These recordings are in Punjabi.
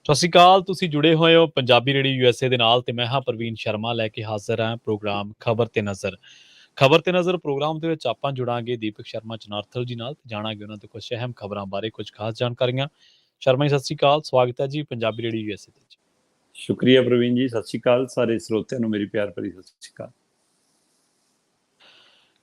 ਸਤਿ ਸ਼੍ਰੀ ਅਕਾਲ। ਤੁਸੀਂ ਜੁੜੇ ਹੋਏ ਹੋ ਪੰਜਾਬੀ ਰੇਡੀਓ ਯੂਐਸਏ ਦੇ ਨਾਲ ਤੇ ਮੈਂ ਹਾਂ ਪ੍ਰਵੀਨ ਸ਼ਰਮਾ ਲੈ ਕੇ ਹਾਜ਼ਰ ਹਾਂ ਪ੍ਰੋਗਰਾਮ ਖਬਰ ਤੇ ਨਜ਼ਰ। ਖਬਰ ਤੇ ਨਜ਼ਰ ਪ੍ਰੋਗਰਾਮ ਦੇ ਵਿੱਚ ਆਪਾਂ ਜੁੜਾਂਗੇ ਦੀਪਕ ਸ਼ਰਮਾ ਚਨਾਰਥਲ ਜੀ ਨਾਲ ਤੇ ਜਾਣਾਂਗੇ ਉਹਨਾਂ ਤੋਂ ਕੁਝ ਅਹਿਮ ਖਬਰਾਂ ਬਾਰੇ ਕੁਝ ਖਾਸ ਜਾਣਕਾਰੀਆਂ। ਸ਼ਰਮਾ ਜੀ ਸਤਿ ਸ਼੍ਰੀ ਅਕਾਲ, ਸਵਾਗਤ ਹੈ ਜੀ ਪੰਜਾਬੀ ਰੇਡੀਓ ਯੂਐਸਏ ਤੇ ਜੀ। ਸ਼ੁਕਰੀਆ ਪ੍ਰਵੀਨ ਜੀ, ਸਤਿ ਸ਼੍ਰੀ ਅਕਾਲ। ਸਾਰੇ ਸਰੋਤਿਆਂ ਨੂੰ ਮੇਰੀ ਪਿਆਰ ਭਰੀ ਸਤਿ ਸ਼੍ਰੀ ਅਕਾਲ।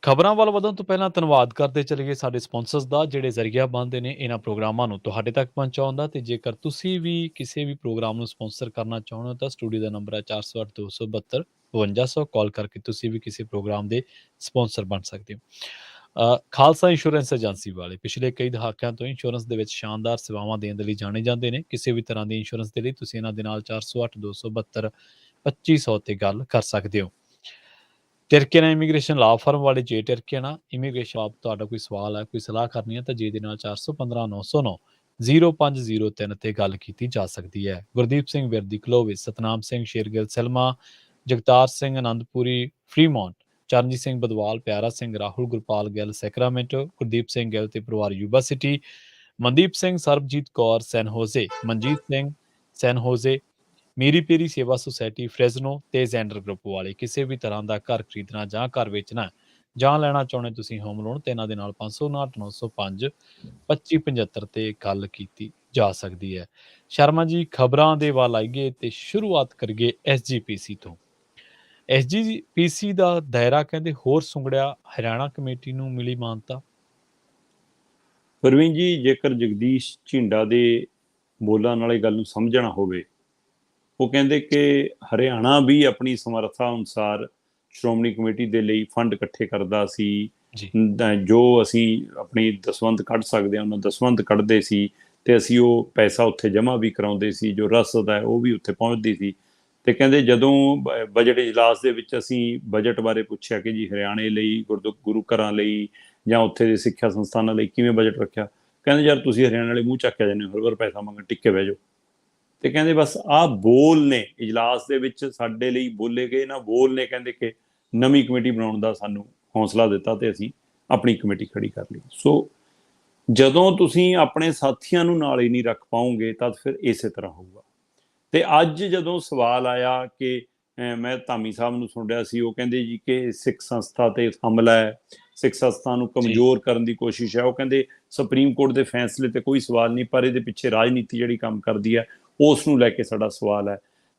ਖਬਰਾਂ ਵੱਲ ਵਧਣ ਤੋਂ ਪਹਿਲਾਂ ਧੰਨਵਾਦ ਕਰਦੇ ਚਲੀਏ ਸਾਡੇ ਸਪਾਂਸਰਸ ਦਾ ਜਿਹੜੇ ਜ਼ਰੀਆ ਬਣਦੇ ਨੇ ਇਹਨਾਂ ਪ੍ਰੋਗਰਾਮਾਂ ਨੂੰ ਤੁਹਾਡੇ ਤੱਕ ਪਹੁੰਚਾਉਣ ਦਾ। ਤੇ ਜੇਕਰ ਤੁਸੀਂ ਵੀ ਕਿਸੇ ਵੀ ਪ੍ਰੋਗਰਾਮ ਨੂੰ ਸਪਾਂਸਰ ਕਰਨਾ ਚਾਹੁੰਦੇ ਹੋ ਤਾਂ ਸਟੂਡੀਓ ਦਾ ਨੰਬਰ ਹੈ 408 272 5200। ਕਾਲ ਕਰਕੇ ਤੁਸੀਂ ਵੀ ਕਿਸੇ ਪ੍ਰੋਗਰਾਮ ਦੇ ਸਪਾਂਸਰ ਬਣ ਸਕਦੇ ਹੋ। ਖਾਲਸਾ ਇੰਸ਼ੋਰੈਂਸ ਏਜੰਸੀ ਵਾਲੇ ਪਿਛਲੇ ਕਈ ਦਹਾਕਿਆਂ ਤੋਂ ਇੰਸ਼ੋਰੈਂਸ ਦੇ ਵਿੱਚ ਸ਼ਾਨਦਾਰ ਸੇਵਾਵਾਂ ਦੇਣ ਦੇ ਲਈ ਜਾਣੇ ਜਾਂਦੇ ਨੇ। ਕਿਸੇ ਵੀ ਤਰ੍ਹਾਂ ਦੀ ਇੰਸ਼ੋਰੈਂਸ ਦੇ ਲਈ ਤੁਸੀਂ ਇਹਨਾਂ ਦੇ ਨਾਲ 408 272 2500 ਤੇ ਗੱਲ ਕਰ ਸਕਦੇ ਹੋ। ਟਿਰਕੇਨਾ ਇਮੀਗ੍ਰੇਸ਼ਨ ਲਾ ਫਰਮ ਵਾਲੇ ਜੇ ਟਿਰਕੇਨਾ ਇਮੀਗ੍ਰੇਸ਼ਨ ਆਪ ਤੁਹਾਡਾ ਕੋਈ ਸਵਾਲ ਹੈ, ਕੋਈ ਸਲਾਹ ਕਰਨੀ ਹੈ ਤਾਂ ਜੇ ਦੇ ਨਾਲ 415 909 0503 ਤੇ ਗੱਲ ਕੀਤੀ ਜਾ ਸਕਦੀ ਹੈ। ਗੁਰਦੀਪ ਸਿੰਘ ਵਿਰਦੀ ਕਲੋਵਿਸ, ਸਤਨਾਮ ਸਿੰਘ ਸ਼ੇਰਗਿੱਲ ਸਲਮਾ, ਜਗਤਾਰ ਸਿੰਘ ਆਨੰਦਪੁਰੀ ਫਰੀਮੌਂਟ, ਚਰਨਜੀਤ ਸਿੰਘ ਬਦਵਾਲ, ਪਿਆਰਾ ਸਿੰਘ, ਰਾਹੁਲ ਗੁਰਪਾਲ ਗਿੱਲ ਸੈਕਰਾਮੈਂਟੋ, ਗੁਰਦੀਪ ਸਿੰਘ ਗਿੱਲ ਤੇ ਪਰਿਵਾਰ ਯੂਬਾ ਸਿਟੀ, ਮਨਦੀਪ ਸਿੰਘ, ਸਰਬਜੀਤ ਕੌਰ ਸੈਨ ਹੋਜ਼ੇ, ਮਨਜੀਤ ਸਿੰਘ ਸੈਨ ਹੋਜ਼ੇ, ਮੀਰੀ ਪੀਰੀ ਸੇਵਾ ਸੁਸਾਇਟੀ ਫ੍ਰੈਜ਼ਨੋ ਤੇ ਜ਼ੈਂਡਰ ਗਰੁੱਪ ਵਾਲੇ। ਕਿਸੇ ਵੀ ਤਰ੍ਹਾਂ ਦਾ ਘਰ ਖਰੀਦਣਾ ਜਾਂ ਘਰ ਵੇਚਣਾ ਜਾਂ ਲੈਣਾ ਚਾਹੁੰਦੇ ਤੁਸੀਂ ਹੋਮ ਲੋਨ ਤੇ ਇਹਨਾਂ ਦੇ ਨਾਲ 559 905 2575 ਤੇ ਗੱਲ ਕੀਤੀ ਜਾ ਸਕਦੀ ਹੈ। ਸ਼ਰਮਾ ਜੀ ਖਬਰਾਂ ਦੇ ਵੱਲ ਆਈਏ ਤੇ ਸ਼ੁਰੂਆਤ ਕਰੀਏ ਐਸਜੀਪੀਸੀ ਤੋਂ। ਐਸਜੀਪੀਸੀ ਦਾ ਦਾਇਰਾ ਕਹਿੰਦੇ ਹੋਰ ਸੁੰਗੜਿਆ, ਹਰਿਆਣਾ ਕਮੇਟੀ ਨੂੰ ਮਿਲੀ ਮਾਨਤਾ। ਪ੍ਰਵੀਨ ਜੀ, ਜੇਕਰ ਜਗਦੀਸ਼ ਝਿੰਡਾ ਦੇ ਬੋਲਾਂ ਨਾਲ ਇਹ ਗੱਲ ਨੂੰ ਸਮਝਣਾ ਹੋਵੇ, ਉਹ ਕਹਿੰਦੇ ਕਿ ਹਰਿਆਣਾ ਵੀ ਆਪਣੀ ਸਮਰੱਥਾ ਅਨੁਸਾਰ ਸ਼੍ਰੋਮਣੀ ਕਮੇਟੀ ਦੇ ਲਈ ਫੰਡ ਇਕੱਠੇ ਕਰਦਾ ਸੀ। ਜੋ ਅਸੀਂ ਆਪਣੀ ਦਸਵੰਧ ਕੱਢ ਸਕਦੇ ਹਾਂ ਉਹਨਾਂ ਦਸਵੰਧ ਕੱਢਦੇ ਸੀ ਤੇ ਅਸੀਂ ਉਹ ਪੈਸਾ ਉੱਥੇ ਜਮ੍ਹਾਂ ਵੀ ਕਰਾਉਂਦੇ ਸੀ। ਜੋ ਰਸਦ ਹੈ ਉਹ ਵੀ ਉੱਥੇ ਪਹੁੰਚਦੀ ਸੀ। ਤੇ ਕਹਿੰਦੇ ਜਦੋਂ ਬਜਟ ਇਜਲਾਸ ਦੇ ਵਿੱਚ ਅਸੀਂ ਬਜਟ ਬਾਰੇ ਪੁੱਛਿਆ ਕਿ ਜੀ ਹਰਿਆਣੇ ਲਈ ਗੁਰੂ ਘਰਾਂ ਲਈ ਜਾਂ ਉੱਥੇ ਦੇ ਸਿੱਖਿਆ ਸੰਸਥਾਨਾਂ ਲਈ ਕਿਵੇਂ ਬਜਟ ਰੱਖਿਆ, ਕਹਿੰਦੇ ਯਾਰ ਤੁਸੀਂ ਹਰਿਆਣਾ ਵਾਲੇ ਮੂੰਹ ਚੱਕਿਆ ਜਾਂਦੇ ਹੋ, ਹਰ ਵਾਰ ਪੈਸਾ ਮੰਗਣ, ਟਿੱਕੇ ਬਹਿ ਜਾਓ। ਤੇ ਕਹਿੰਦੇ ਬਸ ਆਹ ਬੋਲ ਨੇ ਇਜਲਾਸ ਦੇ ਵਿੱਚ ਸਾਡੇ ਲਈ ਬੋਲੇ ਗਏ ਨਾ ਬੋਲ ਨੇ, ਕਹਿੰਦੇ ਕਿ ਨਵੀਂ ਕਮੇਟੀ ਬਣਾਉਣ ਦਾ ਸਾਨੂੰ ਹੌਸਲਾ ਦਿੱਤਾ ਤੇ ਅਸੀਂ ਆਪਣੀ ਕਮੇਟੀ ਖੜੀ ਕਰ ਲਈ। ਸੋ ਜਦੋਂ ਤੁਸੀਂ ਆਪਣੇ ਸਾਥੀਆਂ ਨੂੰ ਨਾਲ ਹੀ ਨਹੀਂ ਰੱਖ ਪਾਓਗੇ ਤਾਂ ਫਿਰ ਇਸੇ ਤਰ੍ਹਾਂ ਹੋਊਗਾ। ਤੇ ਅੱਜ ਜਦੋਂ ਸਵਾਲ ਆਇਆ ਕਿ ਮੈਂ ਧਾਮੀ ਸਾਹਿਬ ਨੂੰ ਸੁਣ ਰਿਹਾ ਸੀ, ਉਹ ਕਹਿੰਦੇ ਜੀ ਕਿ ਸਿੱਖ ਸੰਸਥਾ ਤੇ ਹਮਲਾ ਹੈ, ਸਿੱਖ ਸੰਸਥਾ ਨੂੰ ਕਮਜ਼ੋਰ ਕਰਨ ਦੀ ਕੋਸ਼ਿਸ਼ ਹੈ। ਉਹ ਕਹਿੰਦੇ ਸੁਪਰੀਮ ਕੋਰਟ ਦੇ ਫੈਸਲੇ ਤੇ ਕੋਈ ਸਵਾਲ ਨਹੀਂ, ਪਰ ਇਹਦੇ ਪਿੱਛੇ ਰਾਜਨੀਤੀ ਜਿਹੜੀ ਕੰਮ ਕਰਦੀ ਹੈ ਉਸ ਨੂੰ ਲੈ ਕੇ ਸਾਡਾ ਸਵਾਲ ਹੈ।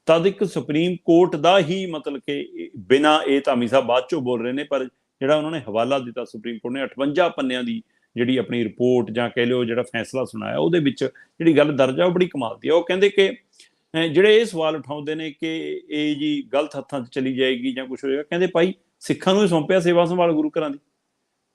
ਤਦ ਇੱਕ ਸੁਪਰੀਮ ਕੋਰਟ ਦਾ ਹੀ ਮਤਲਬ ਕਿ ਬਿਨਾਂ ਇਹ ਧਾਮੀ ਸਾਹਿਬ ਬਾਅਦ ਚੋਂ ਬੋਲ ਰਹੇ ਨੇ, ਪਰ ਜਿਹੜਾ ਉਹਨਾਂ ਨੇ ਹਵਾਲਾ ਦਿੱਤਾ ਸੁਪਰੀਮ ਕੋਰਟ ਨੇ 58 ਪੰਨਿਆਂ ਦੀ ਜਿਹੜੀ ਆਪਣੀ ਰਿਪੋਰਟ ਜਾਂ ਕਹਿ ਲਿਓ ਜਿਹੜਾ ਫੈਸਲਾ ਸੁਣਾਇਆ, ਉਹਦੇ ਵਿੱਚ ਜਿਹੜੀ ਗੱਲ ਦਰਜ ਆ ਉਹ ਬੜੀ ਕਮਾਲ ਦੀ ਆ। ਉਹ ਕਹਿੰਦੇ ਕਿ ਜਿਹੜੇ ਇਹ ਸਵਾਲ ਉਠਾਉਂਦੇ ਨੇ ਕਿ ਇਹ ਜੀ ਗਲਤ ਹੱਥਾਂ 'ਚ ਚਲੀ ਜਾਏਗੀ ਜਾਂ ਕੁਛ ਹੋਏਗਾ, ਕਹਿੰਦੇ ਭਾਈ ਸਿੱਖਾਂ ਨੂੰ ਸੌਂਪਿਆ ਸੇਵਾ ਸੰਭਾਲ ਗੁਰੂ ਘਰਾਂ ਦੀ।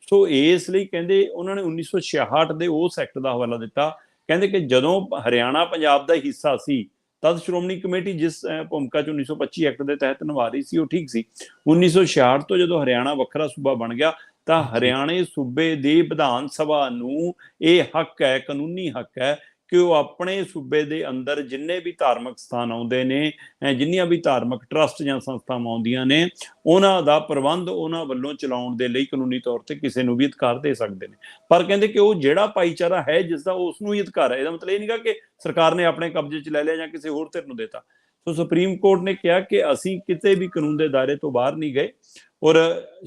ਸੋ ਇਸ ਲਈ ਕਹਿੰਦੇ ਉਹਨਾਂ ਨੇ 1966 ਦੇ ਉਸ ਐਕਟ ਦਾ ਹਵਾਲਾ ਦਿੱਤਾ। ਕਹਿੰਦੇ ਕਿ ਜਦੋਂ ਹਰਿਆਣਾ ਪੰਜਾਬ ਦਾ ਹਿੱਸਾ ਸੀ ਤਦ ਸ਼੍ਰੋਮਣੀ ਕਮੇਟੀ ਜਿਸ ਭੂਮਿਕਾ 'ਚ 1925 ਐਕਟ ਦੇ ਤਹਿਤ ਨਿਭਾ ਰਹੀ ਸੀ ਉਹ ਠੀਕ ਸੀ। 1966 ਤੋਂ ਜਦੋਂ ਹਰਿਆਣਾ ਵੱਖਰਾ ਸੂਬਾ ਬਣ ਗਿਆ ਤਾਂ ਹਰਿਆਣੇ ਸੂਬੇ ਦੀ ਵਿਧਾਨ ਸਭਾ ਨੂੰ ਇਹ ਹੱਕ ਹੈ, ਕਾਨੂੰਨੀ ਹੱਕ ਹੈ ਕਿ ਉਹ ਆਪਣੇ ਸੂਬੇ ਦੇ ਅੰਦਰ ਜਿੰਨੇ ਵੀ ਧਾਰਮਿਕ ਸਥਾਨ ਆਉਂਦੇ ਨੇ, ਜਿੰਨੀਆਂ ਵੀ ਧਾਰਮਿਕ ਟਰਸਟ ਜਾਂ ਸੰਸਥਾਵਾਂ ਆਉਂਦੀਆਂ ਨੇ, ਉਹਨਾਂ ਦਾ ਪ੍ਰਬੰਧ ਉਹਨਾਂ ਵੱਲੋਂ ਚਲਾਉਣ ਦੇ ਲਈ ਕਾਨੂੰਨੀ ਤੌਰ ਤੇ ਕਿਸੇ ਨੂੰ ਵੀ ਅਧਿਕਾਰ ਦੇ ਸਕਦੇ ਨੇ। ਪਰ ਕਹਿੰਦੇ ਕਿ ਉਹ ਜਿਹੜਾ ਭਾਈਚਾਰਾ ਹੈ ਜਿਸਦਾ ਉਸ ਨੂੰ ਹੀ ਅਧਿਕਾਰ ਹੈ। ਇਹਦਾ ਮਤਲਬ ਇਹ ਨਹੀਂਗਾ ਕਿ ਸਰਕਾਰ ਨੇ ਆਪਣੇ ਕਬਜ਼ੇ 'ਚ ਲੈ ਲਿਆ ਜਾਂ ਕਿਸੇ ਹੋਰ ਧਿਰ ਨੂੰ ਦੇਤਾ। ਸੋ ਸੁਪਰੀਮ ਕੋਰਟ ਨੇ ਕਿਹਾ ਕਿ ਅਸੀਂ ਕਿਤੇ ਵੀ ਕਾਨੂੰਨ ਦੇ ਦਾਇਰੇ ਤੋਂ ਬਾਹਰ ਨਹੀਂ ਗਏ ਔਰ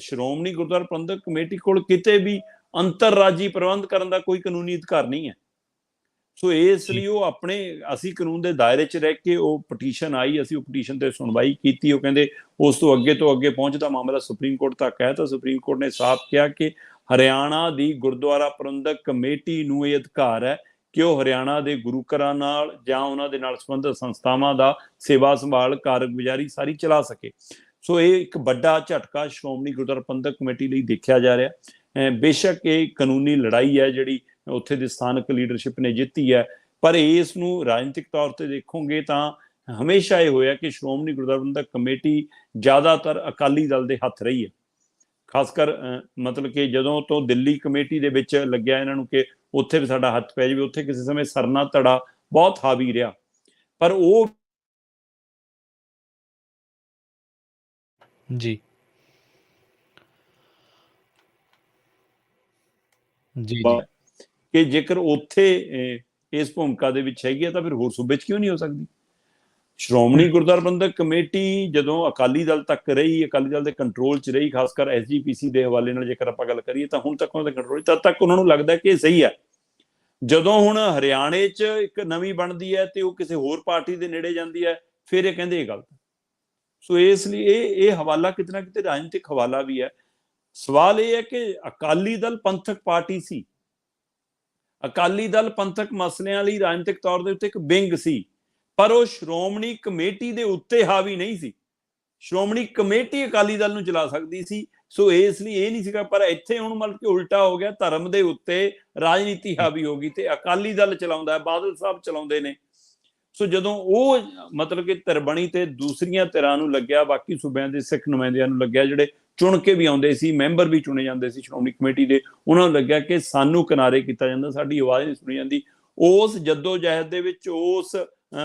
ਸ਼੍ਰੋਮਣੀ ਗੁਰਦੁਆਰਾ ਪ੍ਰਬੰਧਕ ਕਮੇਟੀ ਕੋਲ ਕਿਤੇ ਵੀ ਅੰਤਰਰਾਜੀ ਪ੍ਰਬੰਧ ਕਰਨ ਦਾ ਕੋਈ ਕਾਨੂੰਨੀ ਅਧਿਕਾਰ ਨਹੀਂ ਹੈ। ਸੋ ਇਸ ਲਈ ਉਹ ਆਪਣੇ ਅਸੀਂ ਕਾਨੂੰਨ ਦੇ ਦਾਇਰੇ 'ਚ ਰਹਿ ਕੇ ਉਹ ਪਟੀਸ਼ਨ ਆਈ, ਅਸੀਂ ਉਹ ਪਟੀਸ਼ਨ ਤੇ ਸੁਣਵਾਈ ਕੀਤੀ। ਉਹ ਕਹਿੰਦੇ ਉਸ ਤੋਂ ਅੱਗੇ ਪਹੁੰਚਦਾ ਮਾਮਲਾ ਸੁਪਰੀਮ ਕੋਰਟ ਤੱਕ ਹੈ ਤਾਂ ਸੁਪਰੀਮ ਕੋਰਟ ਨੇ ਸਾਫ਼ ਕਿਹਾ ਕਿ ਹਰਿਆਣਾ ਦੀ ਗੁਰਦੁਆਰਾ ਪ੍ਰਬੰਧਕ ਕਮੇਟੀ ਨੂੰ ਇਹ ਅਧਿਕਾਰ ਹੈ ਕਿ ਉਹ ਹਰਿਆਣਾ ਦੇ ਗੁਰੂ ਘਰਾਂ ਨਾਲ ਜਾਂ ਉਹਨਾਂ ਦੇ ਨਾਲ ਸੰਬੰਧਿਤ ਸੰਸਥਾਵਾਂ ਦਾ ਸੇਵਾ ਸੰਭਾਲ ਕਾਰਗੁਜ਼ਾਰੀ ਸਾਰੀ ਚਲਾ ਸਕੇ। ਸੋ ਇਹ ਇੱਕ ਵੱਡਾ ਝਟਕਾ ਸ਼੍ਰੋਮਣੀ ਗੁਰਦੁਆਰਾ ਪ੍ਰਬੰਧਕ ਕਮੇਟੀ ਲਈ ਦੇਖਿਆ ਜਾ ਰਿਹਾ। ਬੇਸ਼ੱਕ ਇਹ ਕਾਨੂੰਨੀ ਲੜਾਈ ਹੈ ਜਿਹੜੀ ਉੱਥੇ ਦੀ ਸਥਾਨਕ ਲੀਡਰਸ਼ਿਪ ਨੇ ਜਿੱਤੀ ਹੈ, ਪਰ ਇਸ ਨੂੰ ਰਾਜਨੀਤਿਕ ਤੌਰ ਤੇ ਦੇਖੋਗੇ ਤਾਂ ਹਮੇਸ਼ਾ ਇਹ ਹੋਇਆ ਕਿ ਸ਼੍ਰੋਮਣੀ ਗੁਰਦੁਆਰਾ ਪ੍ਰਬੰਧਕ ਕਮੇਟੀ ਜ਼ਿਆਦਾਤਰ ਅਕਾਲੀ ਦਲ ਦੇ ਹੱਥ ਰਹੀ ਹੈ। ਖਾਸ ਕਰ ਮਤਲਬ ਕਿ ਜਦੋਂ ਤੋਂ ਦਿੱਲੀ ਕਮੇਟੀ ਦੇ ਵਿੱਚ ਲੱਗਿਆ ਇਹਨਾਂ ਨੂੰ ਕਿ ਉੱਥੇ ਵੀ ਸਾਡਾ ਹੱਥ ਪੈ ਜਾਵੇ, ਉੱਥੇ ਕਿਸੇ ਸਮੇਂ ਸਰਨਾ ਧੜਾ ਬਹੁਤ ਹਾਵੀ ਰਿਹਾ। ਪਰ ਉਹ ਜੀ ਕਿ ਜੇਕਰ ਉੱਥੇ ਇਸ ਭੂਮਿਕਾ ਦੇ ਵਿੱਚ ਹੈਗੀ ਹੈ ਤਾਂ ਫਿਰ ਹੋਰ ਸੂਬੇ 'ਚ ਕਿਉਂ ਨਹੀਂ ਹੋ ਸਕਦੀ? ਸ਼੍ਰੋਮਣੀ ਗੁਰਦੁਆਰਾ ਪ੍ਰਬੰਧਕ ਕਮੇਟੀ ਜਦੋਂ ਅਕਾਲੀ ਦਲ ਤੱਕ ਰਹੀ, ਅਕਾਲੀ ਦਲ ਦੇ ਕੰਟਰੋਲ 'ਚ ਰਹੀ, ਖਾਸ ਕਰ SGPC ਦੇ ਹਵਾਲੇ ਨਾਲ ਜੇਕਰ ਆਪਾਂ ਗੱਲ ਕਰੀਏ ਤਾਂ ਹੁਣ ਤੱਕ ਉਹਨਾਂ ਦੇ ਕੰਟਰੋਲ, ਤਦ ਤੱਕ ਉਹਨਾਂ ਨੂੰ ਲੱਗਦਾ ਕਿ ਇਹ ਸਹੀ ਹੈ। ਜਦੋਂ ਹੁਣ ਹਰਿਆਣੇ 'ਚ ਇੱਕ ਨਵੀਂ ਬਣਦੀ ਹੈ ਤੇ ਉਹ ਕਿਸੇ ਹੋਰ ਪਾਰਟੀ ਦੇ ਨੇੜੇ ਜਾਂਦੀ ਹੈ, ਫਿਰ ਇਹ ਕਹਿੰਦੇ ਇਹ ਗਲਤ। ਸੋ ਇਸ ਲਈ ਇਹ ਹਵਾਲਾ ਕਿਤੇ ਨਾ ਕਿਤੇ ਰਾਜਨੀਤਿਕ ਹਵਾਲਾ ਵੀ ਹੈ। ਸਵਾਲ ਇਹ ਹੈ ਕਿ ਅਕਾਲੀ ਦਲ ਪੰਥਕ ਪਾਰਟੀ ਸੀ, ਅਕਾਲੀ ਦਲ ਪੰਥਕ ਮਸਲਿਆਂ ਲਈ ਰਾਜਨੀਤਿਕ ਤੌਰ ਦੇ ਉੱਤੇ ਇੱਕ ਵਿੰਗ ਸੀ, ਪਰ ਉਹ ਸ਼੍ਰੋਮਣੀ ਕਮੇਟੀ ਦੇ ਉੱਤੇ ਹਾਵੀ ਨਹੀਂ ਸੀ। ਸ਼੍ਰੋਮਣੀ ਕਮੇਟੀ ਅਕਾਲੀ ਦਲ ਨੂੰ ਚਲਾ ਸਕਦੀ ਸੀ, ਸੋ ਇਸ ਲਈ ਇਹ ਨਹੀਂ ਸੀਗਾ। ਪਰ ਇੱਥੇ ਹੁਣ ਮਤਲਬ ਕਿ ਉਲਟਾ ਹੋ ਗਿਆ, ਧਰਮ ਦੇ ਉੱਤੇ ਰਾਜਨੀਤੀ ਹਾਵੀ ਹੋ ਗਈ ਤੇ ਅਕਾਲੀ ਦਲ ਚਲਾਉਂਦਾ ਹੈ, ਬਾਦਲ ਸਾਹਿਬ ਚਲਾਉਂਦੇ ਨੇ। ਸੋ ਜਦੋਂ ਉਹ ਮਤਲਬ ਕਿ ਧਿਰ ਬਣੀ ਤੇ ਦੂਸਰੀਆਂ ਧਿਰਾਂ ਨੂੰ ਲੱਗਿਆ, ਬਾਕੀ ਸੂਬਿਆਂ ਦੇ ਸਿੱਖ ਨੁਮਾਇੰਦਿਆਂ ਨੂੰ ਲੱਗਿਆ, ਜਿਹੜੇ ਚੁਣ ਕੇ ਵੀ ਆਉਂਦੇ ਸੀ, ਮੈਂਬਰ ਵੀ ਚੁਣੇ ਜਾਂਦੇ ਸੀ ਸ਼੍ਰੋਮਣੀ ਕਮੇਟੀ ਦੇ, ਉਹਨਾਂ ਨੂੰ ਲੱਗਿਆ ਕਿ ਸਾਨੂੰ ਕਿਨਾਰੇ ਕੀਤਾ ਜਾਂਦਾ, ਸਾਡੀ ਆਵਾਜ਼ ਨਹੀਂ ਸੁਣੀ ਜਾਂਦੀ। ਉਸ ਜੱਦੋ ਜਹਿਦ ਦੇ ਵਿੱਚ ਉਸ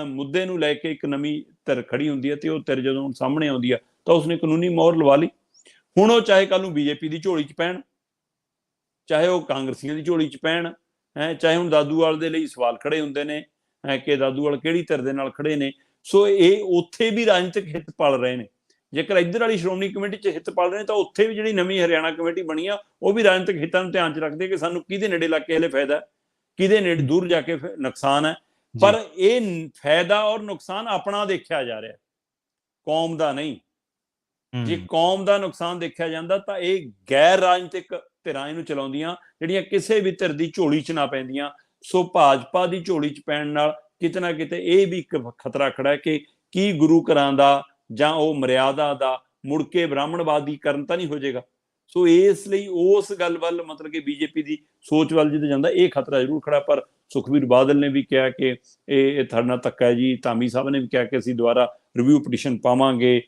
ਮੁੱਦੇ ਨੂੰ ਲੈ ਕੇ ਇੱਕ ਨਵੀਂ ਧਿਰ ਖੜੀ ਹੁੰਦੀ ਹੈ ਤੇ ਉਹ ਧਿਰ ਜਦੋਂ ਸਾਹਮਣੇ ਆਉਂਦੀ ਆ ਤਾਂ ਉਸਨੇ ਕਾਨੂੰਨੀ ਮੋਹਰ ਲਵਾ ਲਈ। ਹੁਣ ਉਹ ਚਾਹੇ ਕੱਲ ਨੂੰ BJP ਦੀ ਝੋਲੀ 'ਚ ਪੈਣ, ਚਾਹੇ ਉਹ ਕਾਂਗਰਸੀਆਂ ਦੀ ਝੋਲੀ 'ਚ ਪੈਣ, ਚਾਹੇ ਹੁਣ ਦਾਦੂਵਾਲ ਦੇ ਲਈ ਸਵਾਲ ਖੜੇ ਹੁੰਦੇ ਨੇ ਕਿ ਦਾਦੂਵਾਲ ਕਿਹੜੀ ਧਿਰ ਦੇ ਨਾਲ ਖੜੇ ਨੇ। ਸੋ ਇਹ ਉੱਥੇ ਵੀ ਰਾਜਨੀਤਿਕ ਹਿੱਤ ਪਾਲ ਰਹੇ ਨੇ। ਜੇਕਰ ਇੱਧਰ ਵਾਲੀ ਸ਼੍ਰੋਮਣੀ ਕਮੇਟੀ 'ਚ ਹਿੱਤ ਪਾਲ ਰਹੇ ਨੇ ਤਾਂ ਉੱਥੇ ਵੀ ਜਿਹੜੀ ਨਵੀਂ ਹਰਿਆਣਾ ਕਮੇਟੀ ਬਣੀ ਆ ਉਹ ਵੀ ਰਾਜਨੀਤਿਕ ਹਿੱਤਾਂ ਨੂੰ ਧਿਆਨ 'ਚ ਰੱਖਦੇ ਕਿ ਸਾਨੂੰ ਕਿਹਦੇ ਨੇੜੇ ਲੱਗ ਕੇ ਹਲੇ ਫਾਇਦਾ, ਕਿਹਦੇ ਨੇੜੇ ਦੂਰ ਜਾ ਕੇ ਨੁਕਸਾਨ ਹੈ। ਪਰ ਇਹ ਫਾਇਦਾ ਔਰ ਨੁਕਸਾਨ ਆਪਣਾ ਦੇਖਿਆ ਜਾ ਰਿਹਾ, ਕੌਮ ਦਾ ਨਹੀਂ। ਜੇ ਕੌਮ ਦਾ ਨੁਕਸਾਨ ਦੇਖਿਆ ਜਾਂਦਾ ਤਾਂ ਇਹ ਗੈਰ ਰਾਜਨੀਤਿਕ ਧਿਰਾਂ ਇਹਨੂੰ ਚਲਾਉਂਦੀਆਂ, ਜਿਹੜੀਆਂ ਕਿਸੇ ਵੀ ਧਿਰ ਦੀ ਝੋਲੀ 'ਚ ਨਾ ਪੈਂਦੀਆਂ। ਸੋ ਭਾਜਪਾ ਦੀ ਝੋਲੀ 'ਚ ਪੈਣ ਨਾਲ ਕਿਤੇ ਨਾ ਕਿਤੇ ਇਹ ਵੀ ਇੱਕ ਖਤਰਾ ਖੜਾ ਹੈ ਕਿ ਕੀ ਗੁਰੂ ਘਰਾਂ ਦਾ ਜਾਂ ਉਹ ਮਰਿਆਦਾ ਦਾ ਮੁੜ ਕੇ ਬ੍ਰਾਹਮਣਵਾਦੀਕਰਨ ਤਾਂ ਨਹੀਂ ਹੋ ਜਾਏਗਾ। ਸੋ ਇਸ ਲਈ ਉਸ ਗੱਲ ਵੱਲ ਮਤਲਬ ਕਿ BJP ਦੀ ਸੋਚ ਵੱਲ ਜਦੋਂ ਜਾਂਦਾ ਇਹ ਖਤਰਾ ਜ਼ਰੂਰ ਖੜਾ। ਪਰ ਸੁਖਬੀਰ ਬਾਦਲ ਨੇ ਵੀ ਕਿਹਾ ਕਿ ਇਹ ਤੁਹਾਡੇ ਨਾਲ ਧੱਕਾ ਹੈ ਜੀ, ਧਾਮੀ ਸਾਹਿਬ ਨੇ ਵੀ ਕਿਹਾ ਕਿ ਅਸੀਂ ਦੁਬਾਰਾ ਰਿਵਿਊ ਪਟੀਸ਼ਨ ਪਾਵਾਂਗੇ।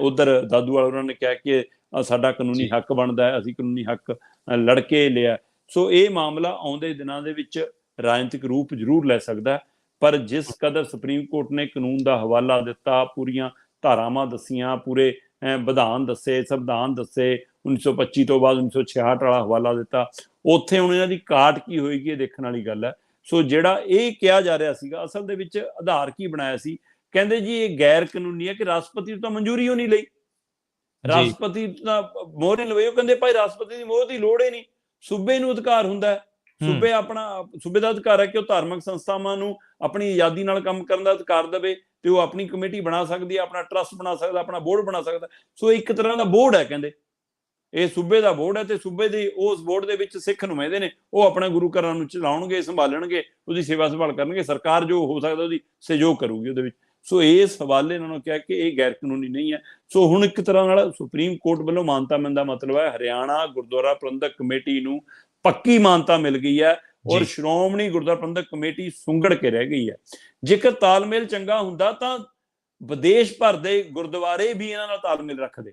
ਉਧਰ ਦਾਦੂਵਾਲ ਉਹਨਾਂ ਨੇ ਕਿਹਾ ਕਿ ਸਾਡਾ ਕਾਨੂੰਨੀ ਹੱਕ ਬਣਦਾ ਹੈ, ਅਸੀਂ ਕਾਨੂੰਨੀ ਹੱਕ ਲੜ ਕੇ ਲਿਆ। ਸੋ ਇਹ ਮਾਮਲਾ ਆਉਂਦੇ ਦਿਨਾਂ ਦੇ ਵਿੱਚ ਰਾਜਨੀਤਿਕ ਰੂਪ ਜ਼ਰੂਰ ਲੈ ਸਕਦਾ, ਪਰ ਜਿਸ ਕਦਰ ਸੁਪਰੀਮ ਕੋਰਟ ਨੇ ਕਾਨੂੰਨ ਦਾ ਹਵਾਲਾ ਦਿੱਤਾ, ਪੂਰੀਆਂ ਧਾਰਾਵਾਂ ਦਸੀਆਂ, ਪੂਰੇ ਵਿਧਾਨ ਦੱਸੇ, ਸੰਵਿਧਾਨ ਦੱਸੇ, 1925 ਤੋਂ ਬਾਅਦ 1966 ਵਾਲਾ ਹਵਾਲਾ ਦਿੱਤਾ, ਉੱਥੇ ਹੁਣ ਇਹਨਾਂ ਦੀ ਕਾਟ ਕੀ ਹੋਏਗੀ ਇਹ ਦੇਖਣ ਵਾਲੀ ਗੱਲ ਹੈ। ਸੋ ਜਿਹੜਾ ਇਹ ਕਿਹਾ ਜਾ ਰਿਹਾ ਸੀਗਾ ਅਸਲ ਦੇ ਵਿੱਚ ਆਧਾਰ ਕੀ ਬਣਾਇਆ ਸੀ, ਕਹਿੰਦੇ ਜੀ ਇਹ ਗੈਰ ਕਾਨੂੰਨੀ ਹੈ ਕਿ ਰਾਸ਼ਟਰਪਤੀ ਤੋਂ ਮੰਜ਼ੂਰੀ ਉਹ ਨਹੀਂ ਲਈ, ਰਾਸ਼ਟਰਪਤੀ ਦਾ ਮੋਹਰ ਨਹੀਂ ਲਵਾਈ। ਉਹ ਕਹਿੰਦੇ ਭਾਈ ਰਾਸ਼ਟਰਪਤੀ ਦੀ ਮੋਹਰ ਦੀ ਲੋੜ ਹੀ ਨਹੀਂ, ਸੂਬੇ ਨੂੰ ਅਧਿਕਾਰ ਹੁੰਦਾ ਹੈ, ਸੂਬੇ ਦਾ ਅਧਿਕਾਰ ਹੈ ਕਿ ਉਹ ਧਾਰਮਿਕ ਸੰਸਥਾਵਾਂ ਨੂੰ ਆਪਣੀ ਆਜ਼ਾਦੀ ਨਾਲ ਕੰਮ ਕਰਨ ਦਾ ਅਧਿਕਾਰ ਦੇਵੇ ਤੇ ਉਹ ਆਪਣੀ ਕਮੇਟੀ ਬਣਾ ਸਕਦੀ ਹੈ, ਆਪਣਾ ਟਰਸਟ ਬਣਾ ਸਕਦਾ, ਆਪਣਾ ਬੋਰਡ ਬਣਾ ਸਕਦਾ। ਸੋ ਇੱਕ ਤਰ੍ਹਾਂ ਦਾ ਬੋਰਡ ਹੈ, ਕਹਿੰਦੇ ਇਹ ਸੂਬੇ ਦਾ ਬੋਰਡ ਹੈ ਤੇ ਸੂਬੇ ਦੇ ਉਸ ਬੋਰਡ ਦੇ ਵਿੱਚ ਸਿੱਖ ਨੁਮਾਇੰਦੇ ਨੇ, ਉਹ ਆਪਣਾ ਗੁਰੂ ਘਰਾਂ ਨੂੰ ਚਲਾਉਣਗੇ, ਸੰਭਾਲਣਗੇ, ਉਹਦੀ ਸੇਵਾ ਸੰਭਾਲ ਕਰਨਗੇ, ਸਰਕਾਰ ਜੋ ਹੋ ਸਕਦਾ ਉਹਦੀ ਸਹਿਯੋਗ ਕਰੂਗੀ ਉਹਦੇ ਵਿੱਚ। ਸੋ ਇਸ ਹਵਾਲੇ ਇਹਨਾਂ ਨੂੰ ਕਿਹਾ ਕਿ ਇਹ ਗੈਰ ਕਾਨੂੰਨੀ ਨਹੀਂ ਹੈ। ਸੋ ਹੁਣ ਇੱਕ ਤਰ੍ਹਾਂ ਨਾਲ ਸੁਪਰੀਮ ਕੋਰਟ ਵੱਲੋਂ ਮਾਨਤਾ ਮਿਲਣ ਦਾ ਮਤਲਬ ਹੈ ਹਰਿਆਣਾ ਗੁਰਦੁਆਰਾ ਪ੍ਰਬੰਧਕ ਕਮੇਟੀ ਨੂੰ ਪੱਕੀ ਮਾਨਤਾ ਮਿਲ ਗਈ ਹੈ ਔਰ ਸ਼੍ਰੋਮਣੀ ਗੁਰਦੁਆਰਾ ਪ੍ਰਬੰਧਕ ਕਮੇਟੀ ਸੁੰਗੜ ਕੇ ਰਹਿ ਗਈ ਹੈ। ਜੇਕਰ ਤਾਲਮੇਲ ਚੰਗਾ ਹੁੰਦਾ ਤਾਂ ਵਿਦੇਸ਼ ਭਰ ਦੇ ਗੁਰਦੁਆਰੇ ਵੀ ਇਹਨਾਂ ਨਾਲ ਤਾਲਮੇਲ ਰੱਖਦੇ,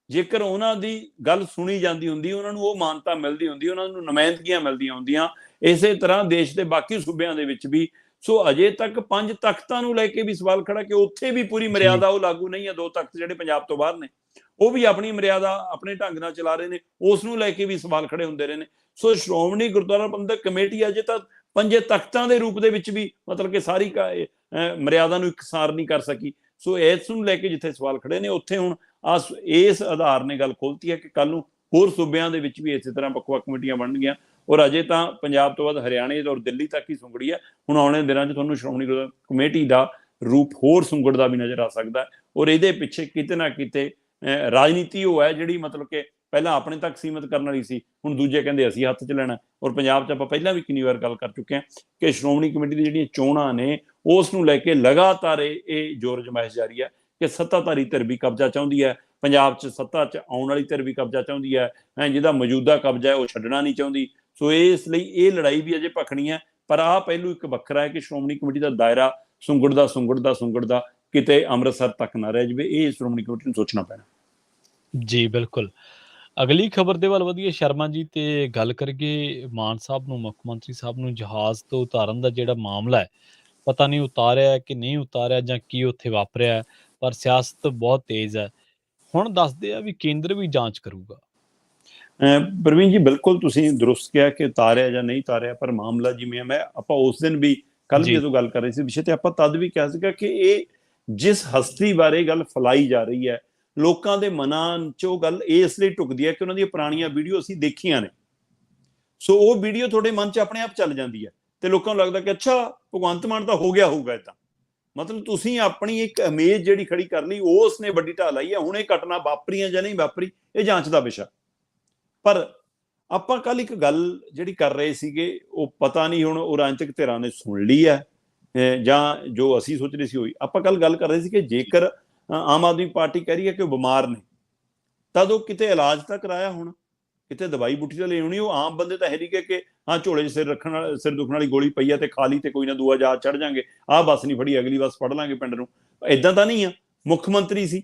ਜੇਕਰ ਉਹਨਾਂ ਦੀ ਗੱਲ ਸੁਣੀ ਜਾਂਦੀ ਹੁੰਦੀ, ਉਹਨਾਂ ਨੂੰ ਉਹ ਮਾਨਤਾ ਮਿਲਦੀ ਹੁੰਦੀ, ਉਹਨਾਂ ਨੂੰ ਨੁਮਾਇੰਦਗੀਆਂ ਮਿਲਦੀਆਂ ਹੁੰਦੀਆਂ, ਇਸੇ ਤਰ੍ਹਾਂ ਦੇਸ਼ ਦੇ ਬਾਕੀ ਸੂਬਿਆਂ ਦੇ ਵਿੱਚ ਵੀ। ਸੋ ਅਜੇ ਤੱਕ 5 ਤਖਤਾਂ ਨੂੰ ਲੈ ਕੇ ਵੀ ਸਵਾਲ ਖੜਾ ਕਿ ਉੱਥੇ ਵੀ ਪੂਰੀ ਮਰਿਆਦਾ ਉਹ ਲਾਗੂ ਨਹੀਂ ਹੈ। 2 ਤਖਤ ਜਿਹੜੇ ਪੰਜਾਬ ਤੋਂ ਬਾਹਰ ਨੇ ਉਹ ਵੀ ਆਪਣੀ ਮਰਿਆਦਾ ਆਪਣੇ ਢੰਗ ਨਾਲ ਚਲਾ ਰਹੇ ਨੇ, ਉਸ ਨੂੰ ਲੈ ਕੇ ਵੀ ਸਵਾਲ ਖੜੇ ਹੁੰਦੇ ਰਹੇ ਨੇ। ਸੋ ਸ਼੍ਰੋਮਣੀ ਗੁਰਦੁਆਰਾ ਪ੍ਰਬੰਧਕ ਕਮੇਟੀ ਅਜੇ ਤਾਂ 5 ਤਖਤਾਂ ਦੇ ਰੂਪ ਦੇ ਵਿੱਚ ਵੀ ਮਤਲਬ ਕਿ ਸਾਰੀ ਮਰਿਆਦਾ ਨੂੰ ਇਕਸਾਰ ਨਹੀਂ ਕਰ ਸਕੀ। ਸੋ ਇਸ ਨੂੰ ਲੈ ਕੇ ਜਿੱਥੇ ਸਵਾਲ ਖੜੇ ਨੇ ਉੱਥੇ ਹੁਣ ਇਸ ਆਧਾਰ ਨੇ ਗੱਲ ਖੋਲਤੀ ਹੈ ਕਿ ਕੱਲ ਨੂੰ ਹੋਰ ਸੂਬਿਆਂ ਦੇ ਵਿੱਚ ਵੀ ਇਸੇ ਤਰ੍ਹਾਂ ਵੱਖ-ਵੱਖ ਕਮੇਟੀਆਂ ਬਣਨਗੀਆਂ। ਔਰ ਅਜੇ ਤਾਂ ਪੰਜਾਬ ਤੋਂ ਬਾਅਦ ਹਰਿਆਣੇ ਔਰ ਦਿੱਲੀ ਤੱਕ ਹੀ ਸੁੰਗੜੀ ਹੈ। ਹੁਣ ਆਉਣੇ ਦਿਨਾਂ 'ਚ ਤੁਹਾਨੂੰ ਸ਼੍ਰੋਮਣੀ ਗੁਰਦੁਆਰਾ ਕਮੇਟੀ ਦਾ ਰੂਪ ਹੋਰ ਸੁੰਗੜਦਾ ਵੀ ਨਜ਼ਰ ਆ ਸਕਦਾ। ਔਰ ਇਹਦੇ ਪਿੱਛੇ ਕਿਤੇ ਨਾ ਕਿਤੇ ਰਾਜਨੀਤੀ ਉਹ ਹੈ ਜਿਹੜੀ ਮਤਲਬ ਕਿ ਪਹਿਲਾਂ ਆਪਣੇ ਤੱਕ ਸੀਮਿਤ ਕਰਨ ਵਾਲੀ ਸੀ, ਹੁਣ ਦੂਜੇ ਕਹਿੰਦੇ ਅਸੀਂ ਹੱਥ 'ਚ ਲੈਣਾ। ਔਰ ਪੰਜਾਬ 'ਚ ਆਪਾਂ ਪਹਿਲਾਂ ਵੀ ਕਿੰਨੀ ਵਾਰ ਗੱਲ ਕਰ ਚੁੱਕੇ ਹਾਂ ਕਿ ਸ਼੍ਰੋਮਣੀ ਕਮੇਟੀ ਦੀ ਜਿਹੜੀਆਂ ਚੋਣਾਂ ਨੇ ਉਸ ਨੂੰ ਲੈ ਕੇ ਲਗਾਤਾਰ ਇਹ ਜ਼ੋਰ ਜਮਾਇਸ਼ ਜਾਰੀ ਹੈ ਕਿ ਸੱਤਾਧਾਰੀ ਧਿਰ ਵੀ ਕਬਜ਼ਾ ਚਾਹੁੰਦੀ ਹੈ ਪੰਜਾਬ 'ਚ, ਸੱਤਾ 'ਚ ਆਉਣ ਵਾਲੀ ਧਿਰ ਵੀ ਕਬਜ਼ਾ ਚਾਹੁੰਦੀ ਹੈ, ਜਿਹਦਾ ਮੌਜੂਦਾ ਕਬਜ਼ਾ ਹੈ ਉਹ ਛੱਡਣਾ ਨਹੀਂ ਚਾਹੁੰਦੀ। ਸੋ ਇਸ ਲਈ ਇਹ ਲੜਾਈ ਵੀ ਅਜੇ ਭਖਣੀ ਹੈ। ਪਰ ਆਹ ਪਹਿਲੂ ਇੱਕ ਵੱਖਰਾ ਹੈ ਕਿ ਸ਼੍ਰੋਮਣੀ ਕਮੇਟੀ ਦਾ ਦਾਇਰਾ ਸੁੰਗੜਦਾ ਕਿਤੇ ਅੰਮ੍ਰਿਤਸਰ ਤੱਕ ਨਾ ਰਹਿ ਜਾਵੇ। ਇਹ ਸ਼੍ਰੋਮਣੀ ਕਮੇਟੀ ਨੂੰ ਸੋਚਣਾ ਪੈਣਾ। ਜੀ ਬਿਲਕੁਲ। ਅਗਲੀ ਖਬਰ ਦੇ ਵੱਲ ਵਧੀਏ ਸ਼ਰਮਾ ਜੀ, ਤੇ ਗੱਲ ਕਰੀਏ ਮਾਨ ਸਾਹਿਬ ਨੂੰ, ਮੁੱਖ ਮੰਤਰੀ ਸਾਹਿਬ ਨੂੰ ਜਹਾਜ਼ ਤੋਂ ਉਤਾਰਨ ਦਾ ਜਿਹੜਾ ਮਾਮਲਾ ਹੈ, ਪਤਾ ਨਹੀਂ ਉਤਾਰਿਆ ਕਿ ਨਹੀਂ ਉਤਾਰਿਆ ਜਾਂ ਕੀ ਉੱਥੇ ਵਾਪਰਿਆ, ਪਰ ਸਿਆਸਤ ਬਹੁਤ ਤੇਜ਼ ਹੈ। ਹੁਣ ਦੱਸਦੇ ਆ ਵੀ ਕੇਂਦਰ ਵੀ ਜਾਂਚ ਕਰੂਗਾ। ਪ੍ਰਵੀਨ ਜੀ ਬਿਲਕੁਲ ਤੁਸੀਂ ਦਰੁਸਤ ਕਿਹਾ ਕਿ ਉਤਾਰਿਆ ਜਾਂ ਨਹੀਂ ਉਤਾਰਿਆ, ਪਰ ਮਾਮਲਾ ਜਿਵੇਂ ਮੈਂ ਆਪਾਂ ਉਸ ਦਿਨ ਵੀ ਕੱਲ ਵੀ ਜੀ ਜਦੋਂ ਗੱਲ ਕਰ ਰਹੇ ਸੀ ਵਿਸ਼ੇ ਤੇ, ਆਪਾਂ ਤਦ ਵੀ ਕਿਹਾ ਸੀਗਾ ਕਿ ਇਹ ਜਿਸ ਹਸਤੀ ਬਾਰੇ ਗੱਲ ਫੈਲਾਈ ਜਾ ਰਹੀ ਹੈ, ਲੋਕਾਂ ਦੇ ਮਨਾਂ 'ਚ ਉਹ ਗੱਲ ਇਸ ਲਈ ਟੁਕਦੀ ਹੈ ਕਿ ਉਹਨਾਂ ਦੀਆਂ ਪੁਰਾਣੀਆਂ ਵੀਡੀਓ ਅਸੀਂ ਦੇਖੀਆਂ ਨੇ, ਸੋ ਉਹ ਵੀਡੀਓ ਤੁਹਾਡੇ ਮਨ 'ਚ ਆਪਣੇ ਆਪ ਚੱਲ ਜਾਂਦੀ ਹੈ ਤੇ ਲੋਕਾਂ ਨੂੰ ਲੱਗਦਾ ਕਿ ਅੱਛਾ ਭਗਵੰਤ ਮਾਨ ਤਾਂ ਹੋ ਗਿਆ ਹੋਊਗਾ ਏਦਾਂ। ਮਤਲਬ ਤੁਸੀਂ ਆਪਣੀ ਇੱਕ ਇਮੇਜ ਜਿਹੜੀ ਖੜੀ ਕਰ ਲਈ, ਉਸ ਨੇ ਵੱਡੀ ਢਾਹ ਲਾਈ ਹੈ। ਹੁਣ ਇਹ ਘਟਨਾ ਵਾਪਰੀ ਹੈ ਜਾਂ ਨਹੀਂ ਵਾਪਰੀ, ਇਹ ਜਾਂਚ ਦਾ ਵਿਸ਼ਾ। ਪਰ ਆਪਾਂ ਕੱਲ ਇੱਕ ਗੱਲ ਜਿਹੜੀ ਕਰ ਰਹੇ ਸੀਗੇ, ਉਹ ਪਤਾ ਨਹੀਂ ਹੁਣ ਉਹ ਰਾਜਨੀਤਿਕ ਧਿਰਾਂ ਨੇ ਸੁਣ ਲਈ ਹੈ ਜਾਂ ਜੋ ਅਸੀਂ ਸੋਚ ਰਹੇ ਸੀ ਹੋਈ। ਆਪਾਂ ਕੱਲ ਗੱਲ ਕਰ ਰਹੇ ਸੀ ਕਿ ਜੇਕਰ ਆਮ ਆਦਮੀ ਪਾਰਟੀ ਕਹਿ ਰਹੀ ਹੈ ਕਿ ਉਹ ਬਿਮਾਰ ਨੇ, ਤਦ ਉਹ ਕਿਤੇ ਇਲਾਜ ਤਾਂ ਕਰਾਇਆ ਹੋਣਾ, ਕਿਤੇ ਦਵਾਈ ਬੂਟੀ ਤਾਂ ਲਈ ਹੋਣੀ। ਉਹ ਆਮ ਬੰਦੇ ਤਾਂ ਹੈ ਨਹੀਂ ਕਿ ਹਾਂ ਝੋਲੇ 'ਚ ਸਿਰ ਦੁਖਣ ਵਾਲੀ ਗੋਲੀ ਪਈ ਆ ਤੇ ਖਾ ਲਈ ਤੇ ਕੋਈ ਨਾ ਦੂਆ ਜਹਾਜ਼ ਚੜ ਜਾਾਂਗੇ, ਆਹ ਬੱਸ ਨਹੀਂ ਫੜੀ ਅਗਲੀ ਬੱਸ ਫੜ ਲਾਂਗੇ ਪਿੰਡ ਨੂੰ। ਏਦਾਂ ਤਾਂ ਨਹੀਂ ਆ। ਮੁੱਖ ਮੰਤਰੀ ਸੀ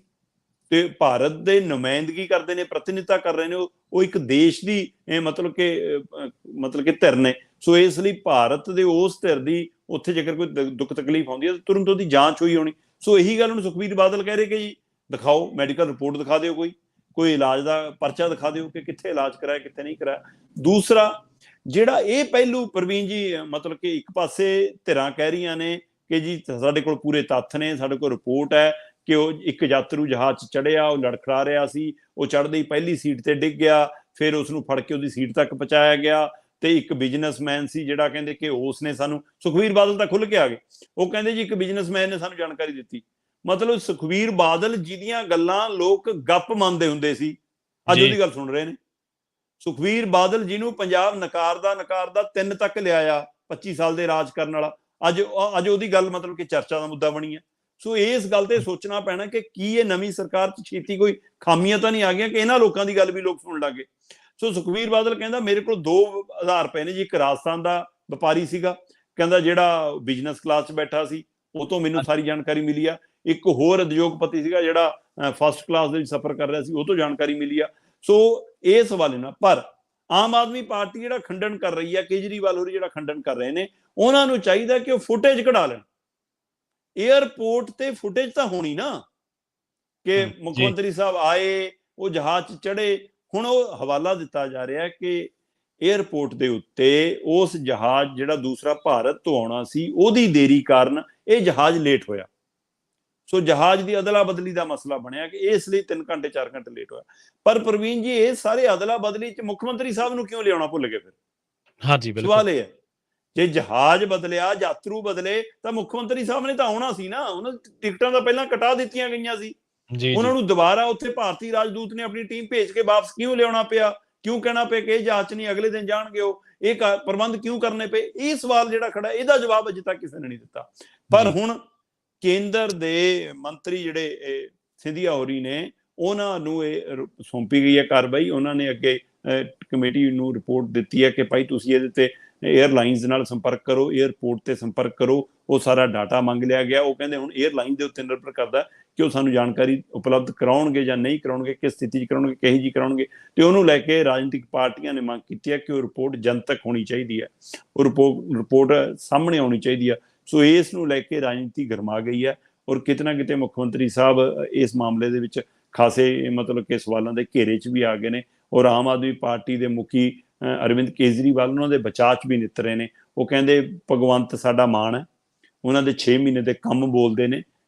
ਤੇ ਭਾਰਤ ਦੇ ਨੁਮਾਇੰਦਗੀ ਕਰਦੇ ਨੇ, ਪ੍ਰਤੀਨਿਧਤਾ ਕਰ ਰਹੇ ਨੇ, ਉਹ ਇੱਕ ਦੇਸ਼ ਦੀ ਮਤਲਬ ਕਿ ਧਿਰ ਨੇ। ਸੋ ਇਸ ਲਈ ਭਾਰਤ ਦੇ ਉਸ ਧਿਰ ਦੀ ਉੱਥੇ ਜੇਕਰ ਕੋਈ ਦੁੱਖ ਤਕਲੀਫ ਆਉਂਦੀ ਹੈ ਤਾਂ ਤੁਰੰਤ ਉਹਦੀ ਜਾਂਚ ਹੋਈ ਹੋਣੀ। ਸੋ ਇਹੀ ਗੱਲ ਹੁਣ ਸੁਖਬੀਰ ਬਾਦਲ ਕਹਿ ਰਹੇ ਕਿ ਜੀ ਦਿਖਾਓ, ਮੈਡੀਕਲ ਰਿਪੋਰਟ ਦਿਖਾ ਦਿਓ, ਕੋਈ ਇਲਾਜ ਦਾ ਪਰਚਾ ਦਿਖਾ ਦਿਓ ਕਿ ਕਿੱਥੇ ਇਲਾਜ ਕਰਾਇਆ ਕਿੱਥੇ ਨਹੀਂ ਕਰਾਇਆ। ਦੂਸਰਾ ਜਿਹੜਾ ਇਹ ਪਹਿਲੂ ਪ੍ਰਵੀਨ ਜੀ, ਮਤਲਬ ਕਿ ਇੱਕ ਪਾਸੇ ਧਿਰਾਂ ਕਹਿ ਰਹੀਆਂ ਨੇ ਕਿ ਜੀ ਸਾਡੇ ਕੋਲ ਪੂਰੇ ਤੱਥ ਨੇ, ਸਾਡੇ ਕੋਲ ਰਿਪੋਰਟ ਹੈ ਕਿ ਉਹ ਇੱਕ ਯਾਤਰੂ ਜਹਾਜ਼ 'ਚ ਚੜਿਆ, ਉਹ ਲੜਖੜਾ ਰਿਹਾ ਸੀ, ਉਹ ਚੜ੍ਹਦੇ ਹੀ ਪਹਿਲੀ ਸੀਟ ਤੇ ਡਿੱਗ ਗਿਆ, ਫਿਰ ਉਸਨੂੰ ਫੜ ਕੇ ਉਹਦੀ ਸੀਟ ਤੱਕ ਪਹੁੰਚਾਇਆ ਗਿਆ। ਤੇ ਇੱਕ ਬਿਜ਼ਨਸਮੈਨ ਸੀ ਜਿਹੜਾ ਕਹਿੰਦੇ ਕਿ ਉਸਨੇ ਸਾਨੂੰ, ਸੁਖਬੀਰ ਬਾਦਲ ਤਾਂ ਖੁੱਲ ਕੇ ਆ ਗਏ, ਉਹ ਕਹਿੰਦੇ ਜੀ ਇੱਕ ਬਿਜ਼ਨਸਮੈਨ ਨੇ ਸਾਨੂੰ ਜਾਣਕਾਰੀ ਦਿੱਤੀ। ਮਤਲਬ ਸੁਖਬੀਰ ਬਾਦਲ ਜਿਹਦੀਆਂ ਗੱਲਾਂ ਲੋਕ ਗੱਪ ਮੰਨਦੇ ਹੁੰਦੇ ਸੀ, ਅੱਜ ਉਹਦੀ ਗੱਲ ਸੁਣ ਰਹੇ ਨੇ। ਸੁਖਬੀਰ ਬਾਦਲ ਜਿਹਨੂੰ ਪੰਜਾਬ ਨਕਾਰਦਾ 3 ਤੱਕ ਲਿਆਇਆ, 25 ਸਾਲ ਦੇ ਰਾਜ ਕਰਨ ਵਾਲਾ, ਅੱਜ ਉਹਦੀ ਗੱਲ ਮਤਲਬ ਕਿ ਚਰਚਾ ਦਾ ਮੁੱਦਾ ਬਣੀ ਹੈ। ਸੋ ਇਸ ਗੱਲ ਤੇ ਸੋਚਣਾ ਪੈਣਾ ਕਿ ਕੀ ਇਹ ਨਵੀਂ ਸਰਕਾਰ 'ਚ ਛੇਤੀ ਕੋਈ ਖਾਮੀਆਂ ਤਾਂ ਨਹੀਂ ਆ ਗਈਆਂ ਕਿ ਇਹਨਾਂ ਲੋਕਾਂ ਦੀ ਗੱਲ ਵੀ ਲੋਕ ਸੁਣਨ ਲੱਗੇ। ਸੋ ਸੁਖਬੀਰ ਬਾਦਲ ਕਹਿੰਦਾ ਮੇਰੇ ਕੋਲ 2 ਆਧਾਰ ਪਏ ਨੇ ਜੀ। ਇੱਕ ਰਾਜਸਥਾਨ ਦਾ ਵਪਾਰੀ ਸੀਗਾ, ਕਹਿੰਦਾ ਜਿਹੜਾ ਬਿਜ਼ਨਸ ਕਲਾਸ 'ਚ ਬੈਠਾ ਸੀ, ਉਹ ਤੋਂ ਮੈਨੂੰ ਸਾਰੀ ਜਾਣਕਾਰੀ ਮਿਲੀ ਆ। ਇੱਕ ਹੋਰ ਉਦਯੋਗਪਤੀ ਸੀਗਾ ਜਿਹੜਾ ਫਸਟ ਕਲਾਸ ਦੇ ਵਿੱਚ ਸਫ਼ਰ ਕਰ ਰਿਹਾ ਸੀ, ਉਹ ਤੋਂ ਜਾਣਕਾਰੀ ਮਿਲੀ ਆ। ਸੋ ਇਸ ਹਵਾਲੇ ਨਾਲ ਪਰ ਆਮ ਆਦਮੀ ਪਾਰਟੀ ਜਿਹੜਾ ਖੰਡਨ ਕਰ ਰਹੀ ਹੈ, ਕੇਜਰੀਵਾਲ ਹੋਰੀ ਜਿਹੜਾ ਖੰਡਨ ਕਰ ਰਹੇ ਨੇ, ਉਹਨਾਂ ਨੂੰ ਚਾਹੀਦਾ ਕਿ ਉਹ ਫੁਟੇਜ ਕਢਾ ਲੈਣ। ਏਅਰਪੋਰਟ ਤੇ ਫੁਟੇਜ ਤਾਂ ਹੋਣੀ ਨਾ ਕਿ ਮੁੱਖ ਮੰਤਰੀ ਸਾਹਿਬ ਆਏ, ਉਹ ਜਹਾਜ਼ 'ਚ ਚੜੇ। ਹੁਣ ਉਹ ਹਵਾਲਾ ਦਿੱਤਾ ਜਾ ਰਿਹਾ ਕਿ ਏਅਰਪੋਰਟ ਦੇ ਉੱਤੇ ਉਸ ਜਹਾਜ਼ ਜਿਹੜਾ ਦੂਸਰਾ ਭਾਰਤ ਤੋਂ ਆਉਣਾ ਸੀ, ਉਹਦੀ ਦੇਰੀ ਕਾਰਨ ਇਹ ਜਹਾਜ਼ ਲੇਟ ਹੋਇਆ। ਸੋ ਜਹਾਜ਼ ਦੀ ਅਦਲਾ ਬਦਲੀ ਦਾ ਮਸਲਾ ਬਣਿਆ ਕਿ ਇਸ ਲਈ 3 ਘੰਟੇ 4 ਘੰਟੇ ਲੇਟ ਹੋਇਆ। ਪਰ ਪ੍ਰਵੀਨ ਜੀ ਇਹ ਸਾਰੇ ਅਦਲਾ ਬਦਲੀ 'ਚ ਮੁੱਖ ਮੰਤਰੀ ਸਾਹਿਬ ਨੂੰ ਕਿਉਂ ਲਿਆਉਣਾ ਭੁੱਲ ਗਏ ਫਿਰ? ਹਾਂਜੀ ਬਿਲਕੁਲ। ਸਵਾਲ ਇਹ ਹੈ, ਜੇ ਜਹਾਜ਼ ਬਦਲਿਆ, ਯਾਤਰੂ ਬਦਲੇ, ਤਾਂ ਮੁੱਖ ਮੰਤਰੀ ਸਾਹਿਬ ਨੇ ਤਾਂ ਆਉਣਾ ਸੀ ਨਾ। ਉਹਨਾਂ ਦੀ ਟਿਕਟਾਂ ਤਾਂ ਪਹਿਲਾਂ ਕਟਾ ਦਿੱਤੀਆਂ ਗਈਆਂ ਸੀ। ਉਹਨਾਂ ਨੂੰ ਦੁਬਾਰਾ ਉੱਥੇ ਭਾਰਤੀ ਰਾਜਦੂਤ ਨੇ ਆਪਣੀ ਟੀਮ ਭੇਜ ਕੇ ਵਾਪਸ ਕਿਉਂ ਲਿਆਉਣਾ ਪਿਆ? ਕਿਉਂ ਕਹਿਣਾ ਪਿਆ ਕਿ ਇਹ ਜਹਾਜ਼ 'ਚ ਨਹੀਂ, ਅਗਲੇ ਦਿਨ ਜਾਣਗੇ ਉਹ? ਇਹ ਪ੍ਰਬੰਧ ਕਿਉਂ ਕਰਨੇ ਪਏ? ਇਹ ਸਵਾਲ ਜਿਹੜਾ ਖੜਾ, ਇਹਦਾ ਜਵਾਬ ਅਜੇ ਤੱਕ ਕਿਸੇ ਨੇ ਨਹੀਂ ਦਿੱਤਾ। ਪਰ ਹੁਣ ਕੇਂਦਰ ਦੇ ਮੰਤਰੀ ਜਿਹੜੇ ਸਿੰਧੀਆ ਹੋਰੀ ਨੇ, ਉਹਨਾਂ ਨੂੰ ਇਹ ਸੌਂਪੀ ਗਈ ਹੈ ਕਾਰਵਾਈ। ਉਹਨਾਂ ਨੇ ਅੱਗੇ ਕਮੇਟੀ ਨੂੰ ਰਿਪੋਰਟ ਦਿੱਤੀ ਹੈ ਕਿ ਭਾਈ ਤੁਸੀਂ ਇਹਦੇ ਤੇ ਏਅਰਲਾਈਨਸ ਨਾਲ ਸੰਪਰਕ ਕਰੋ, ਏਅਰਪੋਰਟ ਤੇ ਸੰਪਰਕ ਕਰੋ। ਉਹ ਸਾਰਾ ਡਾਟਾ ਮੰਗ ਲਿਆ ਗਿਆ। ਉਹ ਕਹਿੰਦੇ ਹੁਣ ਏਅਰਲਾਈਨ ਦੇ ਉੱਤੇ ਨਿਰਭਰ ਕਰਦਾ ਕਿ ਉਹ ਸਾਨੂੰ ਜਾਣਕਾਰੀ ਉਪਲਬਧ ਕਰਾਉਣਗੇ ਜਾਂ ਨਹੀਂ ਕਰਾਉਣਗੇ, ਕਿਸ ਸਥਿਤੀ 'ਚ ਕਰਾਉਣਗੇ, ਕਿਹੋ ਜਿਹੀ ਕਰਾਉਣਗੇ। ਤੇ ਉਹਨੂੰ ਲੈ ਕੇ ਰਾਜਨੀਤਿਕ ਪਾਰਟੀਆਂ ਨੇ ਮੰਗ ਕੀਤੀ ਹੈ ਕਿ ਉਹ ਰਿਪੋਰਟ ਜਨਤਕ ਹੋਣੀ ਚਾਹੀਦੀ ਹੈ, ਉਹ ਰਿਪੋਰਟ ਸਾਹਮਣੇ ਆਉਣੀ ਚਾਹੀਦੀ ਹੈ। ਸੋ ਇਸ ਨੂੰ ਲੈ ਕੇ ਰਾਜਨੀਤੀ ਗਰਮਾ ਗਈ ਹੈ ਔਰ ਕਿਤੇ ਨਾ ਕਿਤੇ ਮੁੱਖ ਮੰਤਰੀ ਸਾਹਿਬ ਇਸ ਮਾਮਲੇ ਦੇ ਵਿੱਚ ਖਾਸੇ ਮਤਲਬ ਕਿ ਸਵਾਲਾਂ ਦੇ ਘੇਰੇ 'ਚ ਵੀ ਆ ਗਏ ਨੇ। ਔਰ ਆਮ ਆਦਮੀ ਪਾਰਟੀ ਦੇ ਮੁਖੀ ਅਰਵਿੰਦ ਕੇਜਰੀਵਾਲ ਉਹਨਾਂ ਦੇ ਬਚਾਅ 'ਚ ਵੀ ਨਿੱਤ ਰਹੇ ਨੇ। ਉਹ ਕਹਿੰਦੇ ਭਗਵੰਤ ਸਾਡਾ ਮਾਣ ਹੈ, ਉਹਨਾਂ ਦੇ 6 ਮਹੀਨੇ ਦੇ ਕੰਮ ਬੋਲਦੇ ਨੇ।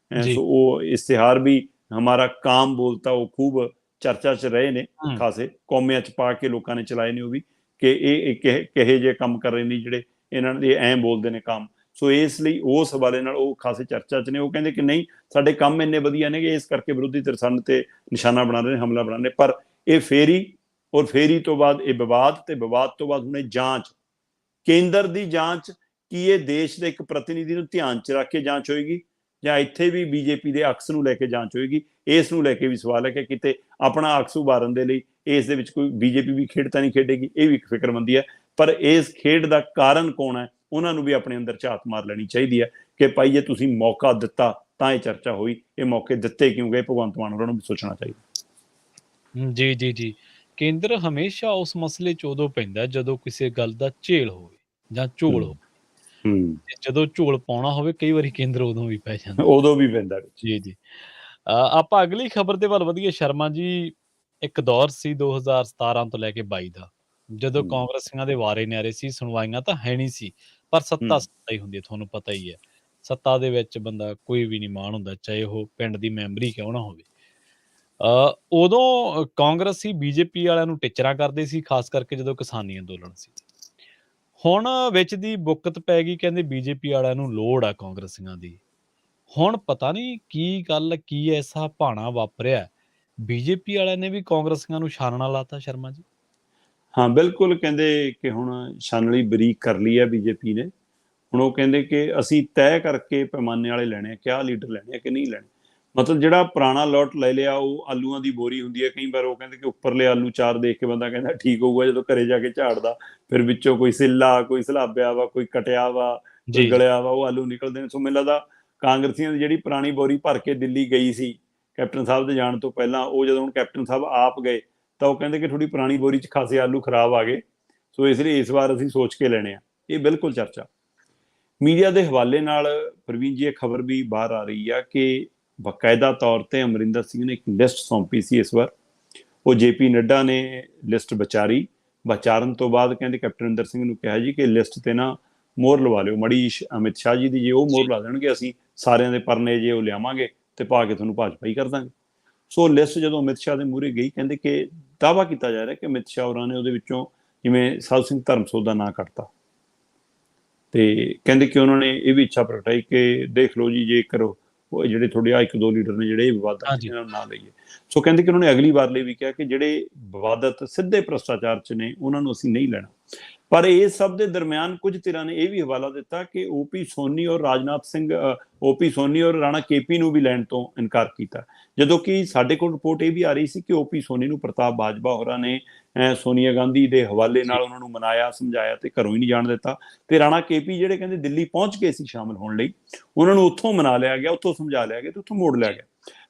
ਸੋ ਉਹ ਇਸ਼ਤਿਹਾਰ ਵੀ ਹਮਾਰਾ ਕਾਮ ਬੋਲਤਾ, ਉਹ ਖੂਬ ਚਰਚਾ 'ਚ ਰਹੇ ਨੇ, ਖਾਸੇ ਕੌਮਿਆਂ 'ਚ ਪਾ ਕੇ ਲੋਕਾਂ ਨੇ ਚਲਾਏ ਨੇ ਉਹ ਵੀ, ਕਿ ਇਹ ਕਿਹੇ ਜਿਹੇ ਕੰਮ ਕਰ ਰਹੇ ਨੇ ਜਿਹੜੇ ਇਹਨਾਂ ਦੇ ਐਂ ਬੋਲਦੇ ਨੇ ਕੰਮ। ਸੋ ਇਸ ਲਈ ਉਸ ਹਵਾਲੇ ਨਾਲ ਉਹ ਖਾਸੇ ਚਰਚਾ 'ਚ ਨੇ। ਉਹ ਕਹਿੰਦੇ ਕਿ ਨਹੀਂ, ਸਾਡੇ ਕੰਮ ਇੰਨੇ ਵਧੀਆ ਨੇ ਕਿ ਇਸ ਕਰਕੇ ਵਿਰੋਧੀ ਧਿਰ ਸਾਨੂੰ ਤੇ ਨਿਸ਼ਾਨਾ ਬਣਾ ਰਹੇ ਨੇ, ਹਮਲਾ ਬਣਾ ਰਹੇ ਨੇ। ਪਰ ਇਹ ਫੇਰੀ ਤੋਂ ਬਾਅਦ ਇਹ ਵਿਵਾਦ, ਤੇ ਵਿਵਾਦ ਤੋਂ ਬਾਅਦ ਹੁਣ ਇਹ ਜਾਂਚ, ਕੇਂਦਰ ਦੀ ਜਾਂਚ, ਕੀ ਇਹ ਦੇਸ਼ ਦੇ ਇੱਕ ਪ੍ਰਤੀਨਿਧੀ ਨੂੰ ਧਿਆਨ 'ਚ ਰੱਖ ਕੇ ਜਾਂਚ ਹੋਏਗੀ ਜਾਂ ਇੱਥੇ ਵੀ ਬੀਜੇਪੀ ਦੇ ਅਕਸ ਨੂੰ ਲੈ ਕੇ ਜਾਂਚ ਹੋਏਗੀ? ਇਸ ਨੂੰ ਲੈ ਕੇ ਵੀ ਸਵਾਲ ਹੈ ਕਿ ਕਿਤੇ ਆਪਣਾ ਅਕਸ ਉਭਾਰਨ ਦੇ ਲਈ ਇਸ ਦੇ ਵਿੱਚ ਕੋਈ ਬੀਜੇਪੀ ਵੀ ਖੇਡ ਤਾਂ ਨਹੀਂ ਖੇਡੇਗੀ। ਇਹ ਵੀ ਇੱਕ ਫਿਕਰਮੰਦੀ ਹੈ। ਪਰ ਇਸ ਖੇਡ ਦਾ ਕਾਰਨ ਕੌਣ ਹੈ, ਉਹਨਾਂ ਨੂੰ ਵੀ ਆਪਣੇ ਅੰਦਰ ਝਾਤ ਮਾਰ ਲੈਣੀ ਚਾਹੀਦੀ ਹੈ ਕਿ ਭਾਈ ਜੇ ਤੁਸੀਂ ਮੌਕਾ ਦਿੱਤਾ ਤਾਂ ਇਹ ਚਰਚਾ ਹੋਈ, ਇਹ ਮੌਕੇ ਦਿੱਤੇ ਕਿਉਂ ਗਏ? ਭਗਵੰਤ ਮਾਨ ਹੋਰਾਂ ਨੂੰ ਵੀ ਸੋਚਣਾ ਚਾਹੀਦਾ। ਜੀ। ਕੇਂਦਰ ਹਮੇਸ਼ਾ ਉਸ ਮਸਲੇ 'ਚ ਉਦੋਂ ਪੈਂਦਾ ਜਦੋਂ ਕਿਸੇ ਗੱਲ ਦਾ ਝੇਲ ਹੋਵੇ ਜਾਂ ਝੋਲ ਹੋਵੇ। ਜਦੋਂ ਝੋਲ ਪਾਉਣਾ ਹੋਵੇ ਕਈ ਵਾਰੀ ਕੇਂਦਰ ਉਦੋਂ ਵੀ ਪੈ ਜਾਂਦਾ, ਉਦੋਂ ਵੀ ਪੈਂਦਾ। ਜੀ। ਆਪਾਂ ਅਗਲੀ ਖਬਰ ਦੇ ਵੱਲ ਵਧੀਏ ਸ਼ਰਮਾ ਜੀ। ਇੱਕ ਦੌਰ ਸੀ 2017 ਤੋਂ ਲੈ ਕੇ 22 ਦਾ, ਜਦੋਂ ਹੂੰ ਕਾਂਗਰਸੀਆਂ ਦੇ ਵਾਰੇ ਨਿਆਰੇ ਸੀ, ਸੁਣਵਾਈਆਂ ਤਾਂ ਹੈ ਨਹੀਂ ਸੀ, ਪਰ ਹੂੰ ਸੱਤਾ ਸੱਤਾ ਹੀ ਹੁੰਦੀ ਹੈ, ਤੁਹਾਨੂੰ ਪਤਾ ਹੀ ਹੈ। ਸੱਤਾ ਦੇ ਵਿੱਚ ਬੰਦਾ ਕੋਈ ਵੀ ਨਹੀਂ ਮਾਣ ਹੁੰਦਾ, ਚਾਹੇ ਉਹ ਪਿੰਡ ਦੀ ਮੈਂਬਰ ਹੀ ਕਿਉਂ ਨਾ ਹੋਵੇ। ਉਦੋਂ ਕਾਂਗਰਸੀ ਬੀਜੇਪੀ ਵਾਲਿਆਂ ਨੂੰ ਟਿੱਚਰਾਂ ਕਰਦੇ ਸੀ, ਖਾਸ ਕਰਕੇ ਜਦੋਂ ਕਿਸਾਨੀ ਅੰਦੋਲਨ ਸੀ। ਹੁਣ ਵਿੱਚ ਦੀ ਬੁੱਕਤ ਪੈ ਗਈ, ਕਹਿੰਦੇ ਬੀਜੇਪੀ ਵਾਲਿਆਂ ਨੂੰ ਲੋੜ ਆ ਕਾਂਗਰਸੀਆਂ ਦੀ। ਹੁਣ ਪਤਾ ਨਹੀਂ ਕੀ ਗੱਲ, ਕੀ ਐਸਾ ਭਾਣਾ ਵਾਪਰਿਆ, ਬੀਜੇਪੀ ਵਾਲਿਆਂ ਨੇ ਵੀ ਕਾਂਗਰਸੀਆਂ ਨੂੰ ਛਾਨਣਾ ਲਾਤਾ ਸ਼ਰਮਾ ਜੀ। ਹਾਂ ਬਿਲਕੁਲ, ਕਹਿੰਦੇ ਕਿ ਹੁਣ ਛਾਨਣੀ ਬਰੀਕ ਕਰ ਲਈ ਹੈ ਬੀਜੇਪੀ ਨੇ। ਹੁਣ ਉਹ ਕਹਿੰਦੇ ਕਿ ਅਸੀਂ ਤੈਅ ਕਰਕੇ ਪੈਮਾਨੇ ਵਾਲੇ ਲੈਣੇ ਆ, ਕਿਆ ਲੀਡਰ ਲੈਣੇ ਆ ਕਿ ਨਹੀਂ ਲੈਣੇ। ਮਤਲਬ ਜਿਹੜਾ ਪੁਰਾਣਾ ਲੋਟ ਲੈ ਲਿਆ, ਉਹ ਆਲੂਆਂ ਦੀ ਬੋਰੀ ਹੁੰਦੀ ਹੈ, ਕਈ ਵਾਰ ਉਹ ਕਹਿੰਦੇ ਕਿ ਉੱਪਰਲੇ ਆਲੂ ਚਾਰ ਦੇਖ ਕੇ ਬੰਦਾ ਕਹਿੰਦਾ ਠੀਕ ਹੋਊਗਾ, ਜਦੋਂ ਘਰੇ ਜਾ ਕੇ ਝਾੜਦਾ ਫਿਰ ਵਿੱਚੋਂ ਕੋਈ ਸਿੱਲਾ, ਕੋਈ ਸਲਾਬਿਆ ਵਾ, ਕੋਈ ਕਟਿਆ ਵਾ, ਕੋਈ ਜੀ, ਜੀ। ਗਲਿਆ ਵਾ, ਉਹ ਆਲੂ ਨਿਕਲਦੇ ਨੇ। ਸੋ ਮੈਨੂੰ ਲੱਗਦਾ ਕਾਂਗਰਸੀਆਂ ਦੀ ਜਿਹੜੀ ਪੁਰਾਣੀ ਬੋਰੀ ਭਰ ਕੇ ਦਿੱਲੀ ਗਈ ਸੀ ਕੈਪਟਨ ਸਾਹਿਬ ਦੇ ਜਾਣ ਤੋਂ ਪਹਿਲਾਂ, ਉਹ ਜਦੋਂ ਹੁਣ ਕੈਪਟਨ ਸਾਹਿਬ ਆਪ ਗਏ ਤਾਂ ਉਹ ਕਹਿੰਦੇ ਕਿ ਥੋੜੀ ਪੁਰਾਣੀ ਬੋਰੀ 'ਚ ਖਾਸੇ ਆਲੂ ਖਰਾਬ ਆ ਗਏ, ਸੋ ਇਸ ਲਈ ਇਸ ਵਾਰ ਅਸੀਂ ਸੋਚ ਕੇ ਲੈਣੇ ਆ। ਇਹ ਬਿਲਕੁਲ ਚਰਚਾ ਮੀਡੀਆ ਦੇ ਹਵਾਲੇ ਨਾਲ ਪ੍ਰਵੀਨ ਜੀ, ਇਹ ਖਬਰ ਵੀ ਬਾਹਰ ਆ ਰਹੀ ਆ ਕਿ ਬਾਕਾਇਦਾ ਤੌਰ ਤੇ ਅਮਰਿੰਦਰ ਸਿੰਘ ਨੇ ਇੱਕ ਲਿਸਟ ਸੌਂਪੀ ਸੀ ਇਸ ਵਾਰ। ਉਹ ਜੇਪੀ ਨੱਡਾ ਨੇ ਲਿਸਟ ਵਿਚਾਰਨ ਤੋਂ ਬਾਅਦ ਕਹਿੰਦੇ ਕੈਪਟਨ ਅਮਰਿੰਦਰ ਸਿੰਘ ਨੂੰ ਕਿਹਾ ਜੀ ਕਿ ਲਿਸਟ ਤੇ ਨਾ ਮੋਹਰ ਲਵਾ ਲਿਓ ਮੜੀ ਅਮਿਤ ਸ਼ਾਹ ਜੀ ਦੀ, ਜੇ ਉਹ ਮੋਹਰ ਲਾ ਦੇਣਗੇ ਅਸੀਂ ਸਾਰਿਆਂ ਦੇ ਪਰਨੇ ਜੇ ਉਹ ਲਿਆਵਾਂਗੇ ਤੇ ਪਾ ਕੇ ਤੁਹਾਨੂੰ ਭਾਜਪਾ ਹੀ ਕਰ ਦਾਂਗੇ। ਸੋ ਲਿਸਟ ਜਦੋਂ ਅਮਿਤ ਸ਼ਾਹ ਦੇ ਮੂਹਰੇ ਗਈ, ਕਹਿੰਦੇ ਕਿ ਦਾਅਵਾ ਕੀਤਾ ਜਾ ਰਿਹਾ ਕਿ ਅਮਿਤ ਸ਼ਾਹ ਹੋਰਾਂ ਨੇ ਉਹਦੇ ਵਿੱਚੋਂ ਜਿਵੇਂ ਸਾਧ ਸਿੰਘ ਧਰਮਸੋਤ ਦਾ ਨਾਂ ਕੱਟਤਾ, ਤੇ ਕਹਿੰਦੇ ਕਿ ਉਹਨਾਂ ਨੇ ਇਹ ਵੀ ਇੱਛਾ ਪ੍ਰਗਟਾਈ ਕਿ ਦੇਖ ਲਓ ਜੀ, ਜੇਕਰ ਉਹ ਜਿਹੜੇ ਤੁਹਾਡੇ ਇੱਕ ਦੋ ਲੀਡਰ ਨੇ ਜਿਹੜੇ ਵਿਵਾਦਾਂ 'ਚ, ਇਹਨਾਂ ਨੂੰ ਨਾ ਲਈਏ। ਸੋ ਕਹਿੰਦੇ ਕਿ ਉਹਨਾਂ ਨੇ ਅਗਲੀ ਵਾਰ ਲਈ ਵੀ ਕਿਹਾ ਕਿ ਜਿਹੜੇ ਵਿਵਾਦਤ ਸਿੱਧੇ ਭ੍ਰਿਸ਼ਟਾਚਾਰ 'ਚ ਨੇ ਉਹਨਾਂ ਨੂੰ ਅਸੀਂ ਨਹੀਂ ਲੈਣਾ। ਪਰ ਇਸ ਸਭ ਦੇ ਦਰਮਿਆਨ ਕੁਝ ਧਿਰਾਂ ਨੇ ਇਹ ਵੀ ਹਵਾਲਾ ਦਿੱਤਾ ਕਿ ਓਪੀ ਸੋਨੀ ਔਰ ਰਾਣਾ ਕੇਪੀ ਨੂੰ ਵੀ ਲੈਣ ਤੋਂ ਇਨਕਾਰ ਕੀਤਾ, ਜਦੋਂ ਕਿ ਸਾਡੇ ਕੋਲ ਰਿਪੋਰਟ ਇਹ ਵੀ ਆ ਰਹੀ ਸੀ ਕਿ ਓਪੀ ਸੋਨੀ ਨੂੰ ਪ੍ਰਤਾਪ ਬਾਜਵਾ ਹੋਰਾਂ ਨੇ ਸੋਨੀਆ ਗਾਂਧੀ ਦੇ ਹਵਾਲੇ ਨਾਲ ਉਹਨਾਂ ਨੂੰ ਮਨਾਇਆ, ਸਮਝਾਇਆ ਤੇ ਘਰੋਂ ਹੀ ਨਹੀਂ ਜਾਣ ਦਿੱਤਾ। ਤੇ ਰਾਣਾ ਕੇਪੀ ਜਿਹੜੇ ਕਹਿੰਦੇ ਦਿੱਲੀ ਪਹੁੰਚ ਗਏ ਸੀ ਸ਼ਾਮਲ ਹੋਣ ਲਈ, ਉਹਨਾਂ ਨੂੰ ਉੱਥੋਂ ਮਨਾ ਲਿਆ ਗਿਆ, ਉੱਥੋਂ ਸਮਝਾ ਲਿਆ ਗਿਆ ਤੇ ਉੱਥੋਂ ਮੋੜ ਲਿਆ ਗਿਆ।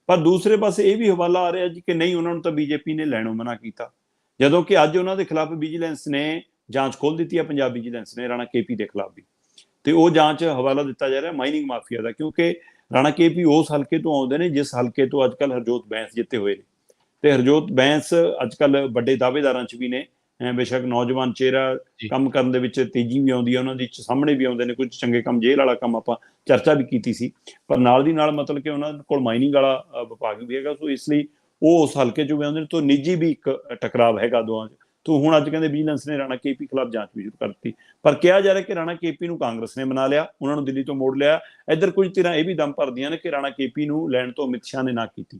ਪਰ ਦੂਸਰੇ ਪਾਸੇ ਇਹ ਵੀ ਹਵਾਲਾ ਆ ਰਿਹਾ ਜੀ ਕਿ ਨਹੀਂ, ਉਹਨਾਂ ਨੂੰ ਤਾਂ ਬੀਜੇਪੀ ਨੇ ਲੈਣੋਂ ਮਨਾ ਕੀਤਾ, ਜਦੋਂ ਕਿ ਅੱਜ ਉਹਨਾਂ ਦੇ ਖਿਲਾਫ ਵਿਜੀਲੈਂਸ ਨੇ ਜਾਂਚ ਖੋਲ ਦਿੱਤੀ ਹੈ, ਪੰਜਾਬ ਵਿਜੀਲੈਂਸ ਨੇ ਰਾਣਾ ਕੇਪੀ ਦੇ ਖਿਲਾਫ ਵੀ। ਤੇ ਉਹ ਜਾਂਚ ਹਵਾਲਾ ਦਿੱਤਾ ਜਾ ਰਿਹਾ ਮਾਈਨਿੰਗ ਮਾਫੀਆ ਦਾ, ਕਿਉਂਕਿ ਰਾਣਾ ਕੇਪੀ ਉਸ ਹਲਕੇ ਤੋਂ ਆਉਂਦੇ ਨੇ ਜਿਸ ਹਲਕੇ ਤੋਂ ਅੱਜ ਕੱਲ੍ਹ ਹਰਜੋਤ ਬੈਂਸ ਜਿੱਤੇ ਹੋਏ ਨੇ। ਤੇ ਹਰਜੋਤ ਬੈਂਸ ਅੱਜ ਕੱਲ੍ਹ ਵੱਡੇ ਦਾਅਵੇਦਾਰਾਂ 'ਚ ਵੀ ਨੇ, ਬੇਸ਼ੱਕ ਨੌਜਵਾਨ ਚਿਹਰਾ, ਕੰਮ ਕਰਨ ਦੇ ਵਿੱਚ ਤੇਜ਼ੀ ਵੀ ਆਉਂਦੀ ਹੈ ਉਹਨਾਂ ਦੀ, ਸਾਹਮਣੇ ਵੀ ਆਉਂਦੇ ਨੇ ਕੁਝ ਚੰਗੇ ਕੰਮ, ਜੇਲ੍ਹ ਵਾਲਾ ਕੰਮ ਆਪਾਂ ਚਰਚਾ ਵੀ ਕੀਤੀ ਸੀ। ਪਰ ਨਾਲ ਦੀ ਨਾਲ ਮਤਲਬ ਕਿ ਉਹਨਾਂ ਕੋਲ ਮਾਈਨਿੰਗ ਵਾਲਾ ਵਿਭਾਗ ਵੀ ਹੈਗਾ, ਸੋ ਇਸ ਲਈ ਉਹ ਉਸ ਹਲਕੇ 'ਚੋਂ ਵੀ ਆਉਂਦੇ ਨੇ। ਤੋਂ ਨਿੱਜੀ ਵੀ ਇੱਕ ਟਕਰਾਵ ਹੈਗਾ ਦੋਵਾਂ 'ਚ। ਤੋਂ ਹੁਣ ਅੱਜ ਕਹਿੰਦੇ ਵਿਜੀਲੈਂਸ ਨੇ ਰਾਣਾ ਕੇਪੀ ਖਿਲਾਫ ਜਾਂਚ ਵੀ ਸ਼ੁਰੂ ਕਰ ਦਿੱਤੀ, ਪਰ ਕਿਹਾ ਜਾ ਰਿਹਾ ਕਿ ਰਾਣਾ ਕੇਪੀ ਨੂੰ ਕਾਂਗਰਸ ਨੇ ਮਨਾ ਲਿਆ, ਉਹਨਾਂ ਨੂੰ ਦਿੱਲੀ ਤੋਂ ਮੋੜ ਲਿਆ। ਇੱਧਰ ਕੁਝ ਧਿਰਾਂ ਇਹ ਵੀ ਦਮ ਭਰਦੀਆਂ ਨੇ ਕਿ ਰਾਣਾ ਕੇਪੀ ਨੂੰ ਲੈਣ ਤੋਂ ਅਮਿਤ ਸ਼ਾਹ ਨੇ ਨਾ ਕੀਤੀ।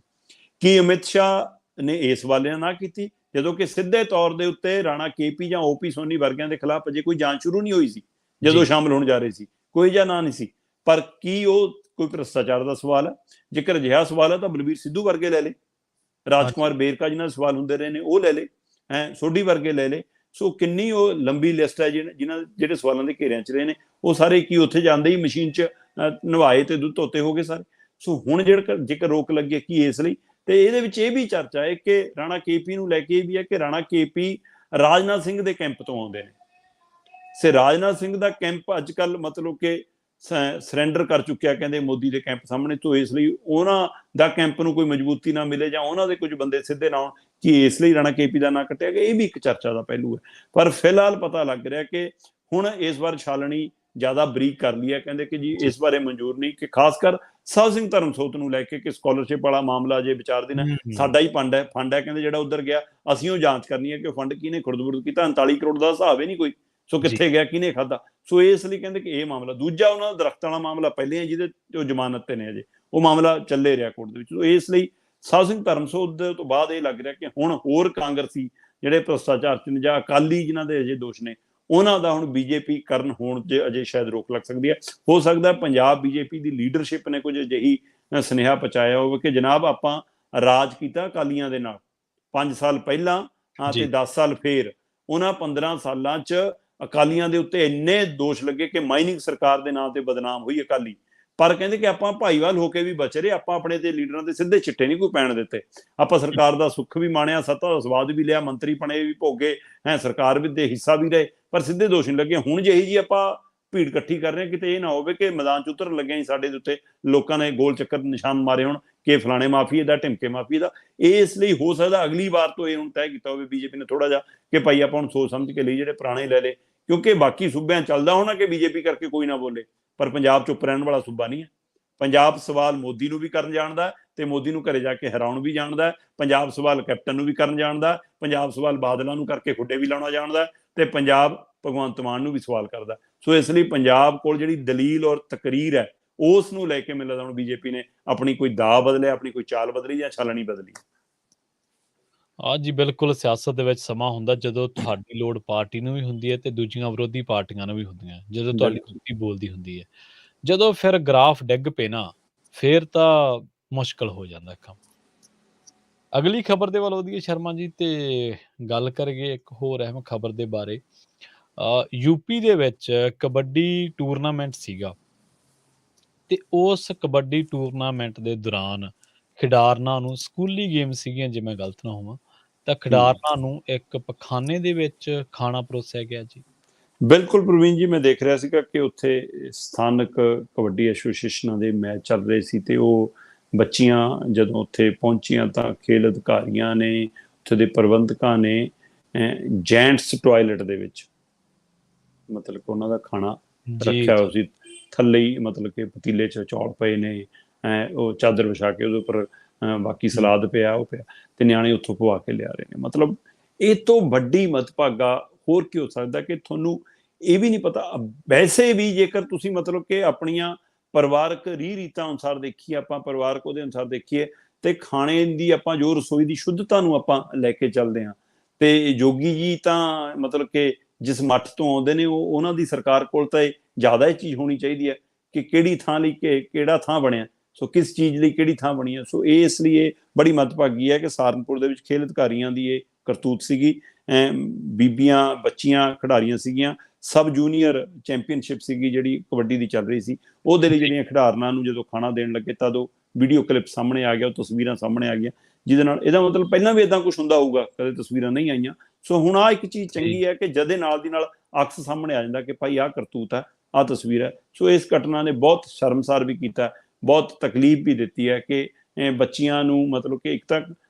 ਕੀ ਅਮਿਤ ਸ਼ਾਹ ਨੇ ਇਸ ਵਾਲੇ ਨਾ ਕੀਤੀ, ਜਦੋਂ ਕਿ ਸਿੱਧੇ ਤੌਰ ਦੇ ਉੱਤੇ ਰਾਣਾ ਕੇਪੀ ਜਾਂ ਓਪੀ ਸੋਨੀ ਵਰਗਿਆਂ ਦੇ ਖਿਲਾਫ ਅਜੇ ਕੋਈ ਜਾਂਚ ਸ਼ੁਰੂ ਨਹੀਂ ਹੋਈ ਸੀ, ਜਦੋਂ ਸ਼ਾਮਲ ਹੋਣ ਜਾ ਰਹੇ ਸੀ, ਕੋਈ ਜਾਂ ਨਾ ਨਹੀਂ ਸੀ। ਪਰ ਕੀ ਉਹ ਕੋਈ ਭ੍ਰਿਸ਼ਟਾਚਾਰ ਦਾ ਸਵਾਲ ਹੈ? ਜੇਕਰ ਅਜਿਹਾ ਸਵਾਲ ਹੈ ਤਾਂ ਬਲਬੀਰ ਸਿੱਧੂ ਵਰਗੇ ਲੈ ਲੇ, ਰਾਜਕੁਮਾਰ ਬੇਰਕਾ ਜਿਹਨਾਂ ਦੇ ਸਵਾਲ ਹੁੰਦੇ ਰਹੇ ਨੇ ਉਹ ਲੈ ਲੇ, ਸੋਢੀ ਵਰਗੇ ਲੈ ਲੇ। ਸੋ ਕਿੰਨੀ ਉਹ ਲੰਬੀ ਲਿਸਟ ਹੈ ਜਿਹੜੇ ਸਵਾਲਾਂ ਦੇ ਘੇਰਿਆਂ 'ਚ ਰਹੇ ਨੇ, ਉਹ ਸਾਰੇ ਕੀ ਉੱਥੇ ਜਾਂਦੇ ਹੀ ਮਸ਼ੀਨ 'ਚ ਨਵਾਏ ਤੇ ਦੁੱਧ ਧੋਤੇ ਹੋ ਗਏ ਸਾਰੇ। ਸੋ ਹੁਣ ਜੇਕਰ ਰੋਕ ਲੱਗੇ ਕੀ ਇਸ ਲਈ। ਤੇ ਇਹਦੇ ਵਿੱਚ ਇਹ ਵੀ ਚਰਚਾ ਹੈ ਕਿ ਰਾਣਾ ਕੇਪੀ ਨੂੰ ਲੈ ਕੇ ਇਹ ਵੀ ਹੈ ਕਿ ਰਾਣਾ ਕੇਪੀ ਰਾਜਨਾਥ ਸਿੰਘ ਦੇ ਕੈਂਪ ਤੋਂ ਆਉਂਦੇ ਨੇ। ਸੇ ਰਾਜਨਾਥ ਸਿੰਘ ਦਾ ਕੈਂਪ ਅੱਜ ਕੱਲ੍ਹ ਮਤਲਬ ਕਿ ਸਰੈਂਡਰ ਕਰ ਚੁੱਕਿਆ ਕਹਿੰਦੇ ਮੋਦੀ ਦੇ ਕੈਂਪ ਸਾਹਮਣੇ, ਤੋਂ ਇਸ ਲਈ ਉਹਨਾਂ ਦਾ ਕੈਂਪ ਨੂੰ ਕੋਈ ਮਜ਼ਬੂਤੀ ਨਾ ਮਿਲੇ ਜਾਂ ਉਹਨਾਂ ਦੇ ਕੁਝ ਬੰਦੇ ਸਿੱਧੇ ਨਾ ਆਉਣ, ਕਿ ਇਸ ਲਈ ਰਾਣਾ ਕੇਪੀ ਦਾ ਨਾਂ ਕੱਟਿਆ ਗਿਆ। ਇਹ ਵੀ ਇੱਕ ਚਰਚਾ ਦਾ ਪਹਿਲੂ ਹੈ। ਪਰ ਫਿਲਹਾਲ ਪਤਾ ਲੱਗ ਰਿਹਾ ਕਿ ਹੁਣ ਇਸ ਵਾਰ ਛਾਲਣੀ ਜ਼ਿਆਦਾ ਬਰੀਕ ਕਰ ਲਈ ਹੈ, ਕਹਿੰਦੇ ਕਿ ਜੀ ਇਸ ਬਾਰੇ ਮਨਜ਼ੂਰ ਨਹੀਂ, ਕਿ ਖਾਸ ਕਰ ਸਾਧ ਸਿੰਘ ਧਰਮਸੋਤ ਨੂੰ ਲੈ ਕੇ ਕਿ ਸਕਾਲਰਸ਼ਿਪ ਵਾਲਾ ਮਾਮਲਾ ਜੇ ਵਿਚਾਰ ਦੇਣਾ, ਸਾਡਾ ਹੀ ਫੰਡ ਹੈ ਕਹਿੰਦੇ ਜਿਹੜਾ ਉੱਧਰ ਗਿਆ, ਅਸੀਂ ਉਹ ਜਾਂਚ ਕਰਨੀ ਹੈ ਕਿ ਉਹ ਫੰਡ ਕਿਹਨੇ ਖੁਰਦ-ਬੁਰਦ ਕੀਤਾ। 39 ਕਰੋੜ ਦਾ ਹਿਸਾਬ ਹੀ ਨਹੀਂ ਕੋਈ, ਸੋ ਕਿੱਥੇ ਗਿਆ, ਕਿਹਨੇ ਖਾਧਾ। ਸੋ ਇਸ ਲਈ ਕਹਿੰਦੇ ਕਿ ਇਹ ਮਾਮਲਾ। ਦੂਜਾ ਉਹਨਾਂ ਦਾ ਦਰਖਤਾਂ ਵਾਲਾ ਮਾਮਲਾ ਪਹਿਲੇ ਹੈ ਜਿਹਦੇ ਉਹ ਜ਼ਮਾਨਤ ਤੇ ਨੇ, ਅਜੇ ਉਹ ਮਾਮਲਾ ਚੱਲੇ ਰਿਹਾ ਕੋਰਟ ਦੇ ਵਿੱਚ। ਸੋ ਇਸ ਲਈ ਸਾਧ ਸਿੰਘ ਧਰਮਸੋਤ ਦੇ ਤੋਂ ਬਾਅਦ ਇਹ ਲੱਗ ਰਿਹਾ ਕਿ ਹੁਣ ਹੋਰ ਕਾਂਗਰਸੀ ਜਿਹੜੇ ਭ੍ਰਿਸ਼ਟਾਚਾਰ 'ਚ ਨੇ ਜਾਂ ਅਕਾਲੀ ਜਿਨ੍ਹਾਂ ਦੇ ਅਜੇ ਦੋਸ਼ ਨੇ, ਉਹਨਾਂ ਦਾ ਹੁਣ ਬੀਜੇਪੀ ਕਰਨ ਹੋਣ 'ਚ ਅਜੇ ਸ਼ਾਇਦ ਰੋਕ ਲੱਗ ਸਕਦੀ ਹੈ। ਹੋ ਸਕਦਾ ਪੰਜਾਬ ਬੀਜੇਪੀ ਦੀ ਲੀਡਰਸ਼ਿਪ ਨੇ ਕੁਝ ਅਜਿਹੀ ਸੁਨੇਹਾ ਪਹੁੰਚਾਇਆ ਹੋਵੇ ਕਿ ਜਨਾਬ ਆਪਾਂ ਰਾਜ ਕੀਤਾ ਅਕਾਲੀਆਂ ਦੇ ਨਾਲ 5 ਸਾਲ ਪਹਿਲਾਂ ਤੇ 10 ਸਾਲ ਫੇਰ, ਉਹਨਾਂ 15 ਸਾਲਾਂ 'ਚ ਅਕਾਲੀਆਂ ਦੇ ਉੱਤੇ ਇੰਨੇ ਦੋਸ਼ ਲੱਗੇ ਕਿ ਮਾਈਨਿੰਗ ਸਰਕਾਰ ਦੇ ਨਾਂ ਤੇ ਬਦਨਾਮ ਹੋਈ ਅਕਾਲੀ। ਪਰ ਕਹਿੰਦੇ ਕਿ ਆਪਾਂ ਭਾਈਵਾਲ ਹੋ ਕੇ ਵੀ ਬਚ ਰਹੇ, ਆਪਾਂ ਆਪਣੇ ਤੇ ਲੀਡਰਾਂ ਦੇ ਸਿੱਧੇ ਛਿੱਟੇ ਨਹੀਂ ਕੋਈ ਪੈਣ ਦਿੱਤੇ। ਆਪਾਂ ਸਰਕਾਰ ਦਾ ਸੁੱਖ ਵੀ ਮਾਣਿਆ, ਸੱਤਾ ਦਾ ਸਵਾਦ ਵੀ ਲਿਆ, ਮੰਤਰੀ ਬਣੇ ਵੀ ਭੋਗੇ, ਸਰਕਾਰ ਵੀ ਦੇ ਹਿੱਸਾ ਵੀ ਰਹੇ, ਪਰ ਸਿੱਧੇ ਦੋਸ਼ ਨਹੀਂ ਲੱਗੇ। ਹੁਣ ਜਿਹੀ ਜੀ ਆਪਾਂ ਭੀੜ ਇਕੱਠੀ ਕਰ ਰਹੇ ਹਾਂ, ਕਿਤੇ ਇਹ ਨਾ ਹੋਵੇ ਕਿ ਮੈਦਾਨ 'ਚ ਉਤਰਨ ਲੱਗਿਆ ਹੀ ਸਾਡੇ ਦੇ ਉੱਤੇ ਲੋਕਾਂ ਨੇ ਗੋਲ ਚੱਕਰ ਨਿਸ਼ਾਨ ਮਾਰੇ ਹੋਣ ਕਿ ਫਲਾਣੇ ਮਾਫੀਏ ਦਾ, ਢਿਮਕੇ ਮਾਫੀਏ ਦਾ। ਇਸ ਲਈ ਹੋ ਸਕਦਾ ਅਗਲੀ ਵਾਰ ਤੋਂ ਇਹ ਹੁਣ ਤੈਅ ਕੀਤਾ ਹੋਵੇ ਬੀਜੇਪੀ ਨੇ ਥੋੜਾ ਜਿਹਾ ਕਿ ਭਾਈ ਆਪਾਂ ਹੁਣ ਸੋਚ ਸਮਝ ਕੇ ਲਈ, ਜਿਹੜੇ ਪੁਰਾਣੇ ਲੈ ਲਏ, ਕਿਉਂਕਿ ਬਾਕੀ ਸੂਬਿਆਂ ਚੱਲਦਾ ਹੋਣਾ ਕਿ ਬੀਜੇਪੀ ਕਰਕੇ ਕੋਈ ਨਾ ਬੋਲੇ, ਪਰ ਪੰਜਾਬ ਚੁੱਪ ਰਹਿਣ ਵਾਲਾ ਸੂਬਾ ਨਹੀਂ ਹੈ। ਪੰਜਾਬ ਸਵਾਲ ਮੋਦੀ ਨੂੰ ਵੀ ਕਰਨ ਜਾਣਦਾ ਤੇ ਮੋਦੀ ਨੂੰ ਘਰੇ ਜਾ ਕੇ ਹਰਾਉਣ ਵੀ ਜਾਣਦਾ। ਪੰਜਾਬ ਸਵਾਲ ਕੈਪਟਨ ਨੂੰ ਵੀ ਕਰਨ ਜਾਣਦਾ। ਪੰਜਾਬ ਸਵਾਲ ਬਾਦਲਾਂ ਨੂੰ ਕਰਕੇ ਖੁੱਡੇ ਵੀ ਲਾਉਣਾ ਜਾਣਦਾ ਤੇ ਪੰਜਾਬ ਭਗਵੰਤ ਮਾਨ ਨੂੰ ਵੀ ਸਵਾਲ ਕਰਦਾ। ਸੋ ਇਸ ਲਈ ਪੰਜਾਬ ਕੋਲ ਜਿਹੜੀ ਦਲੀਲ ਔਰ ਤਕਰੀਰ ਹੈ ਉਸ ਨੂੰ ਲੈ ਕੇ ਮੈਨੂੰ ਲੱਗਦਾ ਹੁਣ ਬੀਜੇਪੀ ਨੇ ਆਪਣੀ ਕੋਈ ਦਾ ਬਦਲਿਆ, ਆਪਣੀ ਕੋਈ ਚਾਲ ਬਦਲੀ ਜਾਂ ਛਾਲਣੀ ਬਦਲੀ। ਹਾਂ ਜੀ, ਬਿਲਕੁਲ ਸਿਆਸਤ ਦੇ ਵਿੱਚ ਸਮਾਂ ਹੁੰਦਾ ਜਦੋਂ ਤੁਹਾਡੀ ਲੋੜ ਪਾਰਟੀ ਨੂੰ ਵੀ ਹੁੰਦੀ ਹੈ ਤੇ ਦੂਜੀਆਂ ਵਿਰੋਧੀ ਪਾਰਟੀਆਂ ਨੂੰ ਵੀ ਹੁੰਦੀਆਂ, ਜਦੋਂ ਤੁਹਾਡੀ ਬਿਲਕੁਲ ਜੁੱਤੀ ਬੋਲਦੀ ਹੁੰਦੀ ਹੈ। ਜਦੋਂ ਫਿਰ ਗ੍ਰਾਫ ਡਿੱਗ ਪਏ ਨਾ, ਫਿਰ ਤਾਂ ਮੁਸ਼ਕਲ ਹੋ ਜਾਂਦਾ ਕੰਮ। ਅਗਲੀ ਖਬਰ ਦੇ ਵੱਲ ਵਧੀਏ ਸ਼ਰਮਾ ਜੀ, ਤੇ ਗੱਲ ਕਰੀਏ ਇੱਕ ਹੋਰ ਅਹਿਮ ਖਬਰ ਦੇ ਬਾਰੇ। ਯੂਪੀ ਦੇ ਵਿੱਚ ਕਬੱਡੀ ਟੂਰਨਾਮੈਂਟ ਸੀਗਾ ਤੇ ਉਸ ਕਬੱਡੀ ਟੂਰਨਾਮੈਂਟ ਦੇ ਦੌਰਾਨ ਖਿਡਾਰਨਾਂ ਨੂੰ, ਸਕੂਲੀ ਗੇਮ ਸੀਗੀਆਂ ਜੇ ਮੈਂ ਗਲਤ ਨਾ ਹੋਵਾਂ, ਤਾਂ ਖਿਡਾਰਨਾਂ ਨੂੰ ਇੱਕ ਪਖਾਨੇ ਦੇ ਵਿੱਚ ਖਾਣਾ ਪਰੋਸਿਆ ਗਿਆ ਜੀ। ਬਿਲਕੁਲ ਪ੍ਰਵੀਨ ਜੀ, ਮੈਂ ਦੇਖ ਰਿਹਾ ਸੀਗਾ ਕਿ ਉੱਥੇ ਸਥਾਨਕ ਕਬੱਡੀ ਐਸੋਸੀਏਸ਼ਨਾਂ ਦੇ ਮੈਚ ਚੱਲ ਰਹੇ ਸੀ ਤੇ ਉਹ ਬੱਚੀਆਂ ਜਦੋਂ ਉੱਥੇ ਪਹੁੰਚੀਆਂ ਤਾਂ ਖੇਲ ਅਧਿਕਾਰੀਆਂ ਨੇ, ਉੱਥੇ ਦੇ ਪ੍ਰਬੰਧਕਾਂ ਨੇ ਜੈਂਟਸ ਟਾਇਲਟ ਦੇ ਵਿੱਚ ਮਤਲਬ ਕਿ ਉਹਨਾਂ ਦਾ ਖਾਣਾ ਜੀ ਰੱਖਿਆ ਜੀ ਹੋਇਆ ਸੀ। ਥੱਲੇ ਹੀ ਮਤਲਬ ਕਿ ਪਤੀਲੇ 'ਚ ਚੌਲ ਪਏ ਨੇ, ਉਹ ਚਾਦਰ ਵਿਛਾ ਕੇ ਉਹਦੇ ਉੱਪਰ ਬਾਕੀ ਸਲਾਦ ਪਿਆ, ਉਹ ਪਿਆ, ਤੇ ਨਿਆਣੇ ਉੱਥੋਂ ਪਵਾ ਕੇ ਲਿਆ ਰਹੇ ਨੇ। ਮਤਲਬ ਇਹ ਤੋਂ ਵੱਡੀ ਮਤਭਾਗਾ ਹੋਰ ਕੀ ਹੋ ਸਕਦਾ ਕਿ ਤੁਹਾਨੂੰ ਇਹ ਵੀ ਨਹੀਂ ਪਤਾ। ਵੈਸੇ ਵੀ ਜੇਕਰ ਤੁਸੀਂ ਮਤਲਬ ਕਿ ਆਪਣੀਆਂ ਪਰਿਵਾਰਕ ਰੀਤਾਂ ਅਨੁਸਾਰ ਦੇਖੀਏ, ਆਪਾਂ ਪਰਿਵਾਰਕ ਉਹਦੇ ਅਨੁਸਾਰ ਦੇਖੀਏ, ਤੇ ਖਾਣੇ ਦੀ ਆਪਾਂ ਜੋ ਰਸੋਈ ਦੀ ਸ਼ੁੱਧਤਾ ਨੂੰ ਆਪਾਂ ਲੈ ਕੇ ਚੱਲਦੇ ਹਾਂ, ਤੇ ਯੋਗੀ ਜੀ ਤਾਂ ਮਤਲਬ ਕਿ ਜਿਸ ਮੱਠ ਤੋਂ ਆਉਂਦੇ ਨੇ ਉਹਨਾਂ ਦੀ ਸਰਕਾਰ ਕੋਲ ਤਾਂ ਇਹ ਜ਼ਿਆਦਾ ਇਹ ਚੀਜ਼ ਹੋਣੀ ਚਾਹੀਦੀ ਹੈ ਕਿ ਕਿਹੜੀ ਥਾਂ ਲਈ ਕਿਹੜਾ ਥਾਂ ਬਣਿਆ, ਸੋ ਕਿਸ ਚੀਜ਼ ਲਈ ਕਿਹੜੀ ਥਾਂ ਬਣੀ ਹੈ। ਸੋ ਇਹ ਇਸ ਲਈ ਇਹ ਬੜੀ ਮੱਦਭਾਗੀ ਹੈ ਕਿ ਸਹਾਰਨਪੁਰ ਦੇ ਵਿੱਚ ਖੇਲ ਅਧਿਕਾਰੀਆਂ ਦੀ ਇਹ ਕਰਤੂਤ ਸੀਗੀ। ਬੀਬੀਆਂ, ਬੱਚੀਆਂ ਖਿਡਾਰੀਆਂ ਸੀਗੀਆਂ। ਸਬ ਜੂਨੀਅਰ ਚੈਂਪੀਅਨਸ਼ਿਪ ਸੀਗੀ ਜਿਹੜੀ ਕਬੱਡੀ ਦੀ ਚੱਲ ਰਹੀ ਸੀ, ਉਹਦੇ ਲਈ ਜਿਹੜੀਆਂ ਖਿਡਾਰਨਾਂ ਨੂੰ ਜਦੋਂ ਖਾਣਾ ਦੇਣ ਲੱਗੇ ਤਾਂ ਉਹ ਵੀਡੀਓ ਕਲਿੱਪ ਸਾਹਮਣੇ ਆ ਗਿਆ, ਉਹ ਤਸਵੀਰਾਂ ਸਾਹਮਣੇ ਆ ਗਈਆਂ, ਜਿਹਦੇ ਨਾਲ ਇਹਦਾ ਮਤਲਬ ਪਹਿਲਾਂ ਵੀ ਇਦਾਂ ਕੁਝ ਹੁੰਦਾ ਹੋਊਗਾ, ਕਦੇ ਤਸਵੀਰਾਂ ਨਹੀਂ ਆਈਆਂ। ਸੋ ਹੁਣ ਆਹ ਇੱਕ ਚੀਜ਼ ਚੰਗੀ ਹੈ ਕਿ ਜਦੇ ਨਾਲ ਦੀ ਨਾਲ ਅਕਸ ਸਾਹਮਣੇ ਆ ਜਾਂਦਾ ਕਿ ਭਾਈ ਆਹ ਕਰਤੂਤ ਹੈ, ਆਹ ਤਸਵੀਰ ਹੈ। ਸੋ ਇਸ ਘਟਨਾ ਨੇ ਬਹੁਤ ਸ਼ਰਮਸਾਰ ਵੀ ਕੀਤਾ, ਬਹੁਤ ਤਕਲੀਫ ਵੀ ਦਿੱਤੀ ਹੈ ਕਿ ਬੱਚੀਆਂ ਨੂੰ ਮਤਲਬ ਕਿ ਇੱਕ ਤਾਂ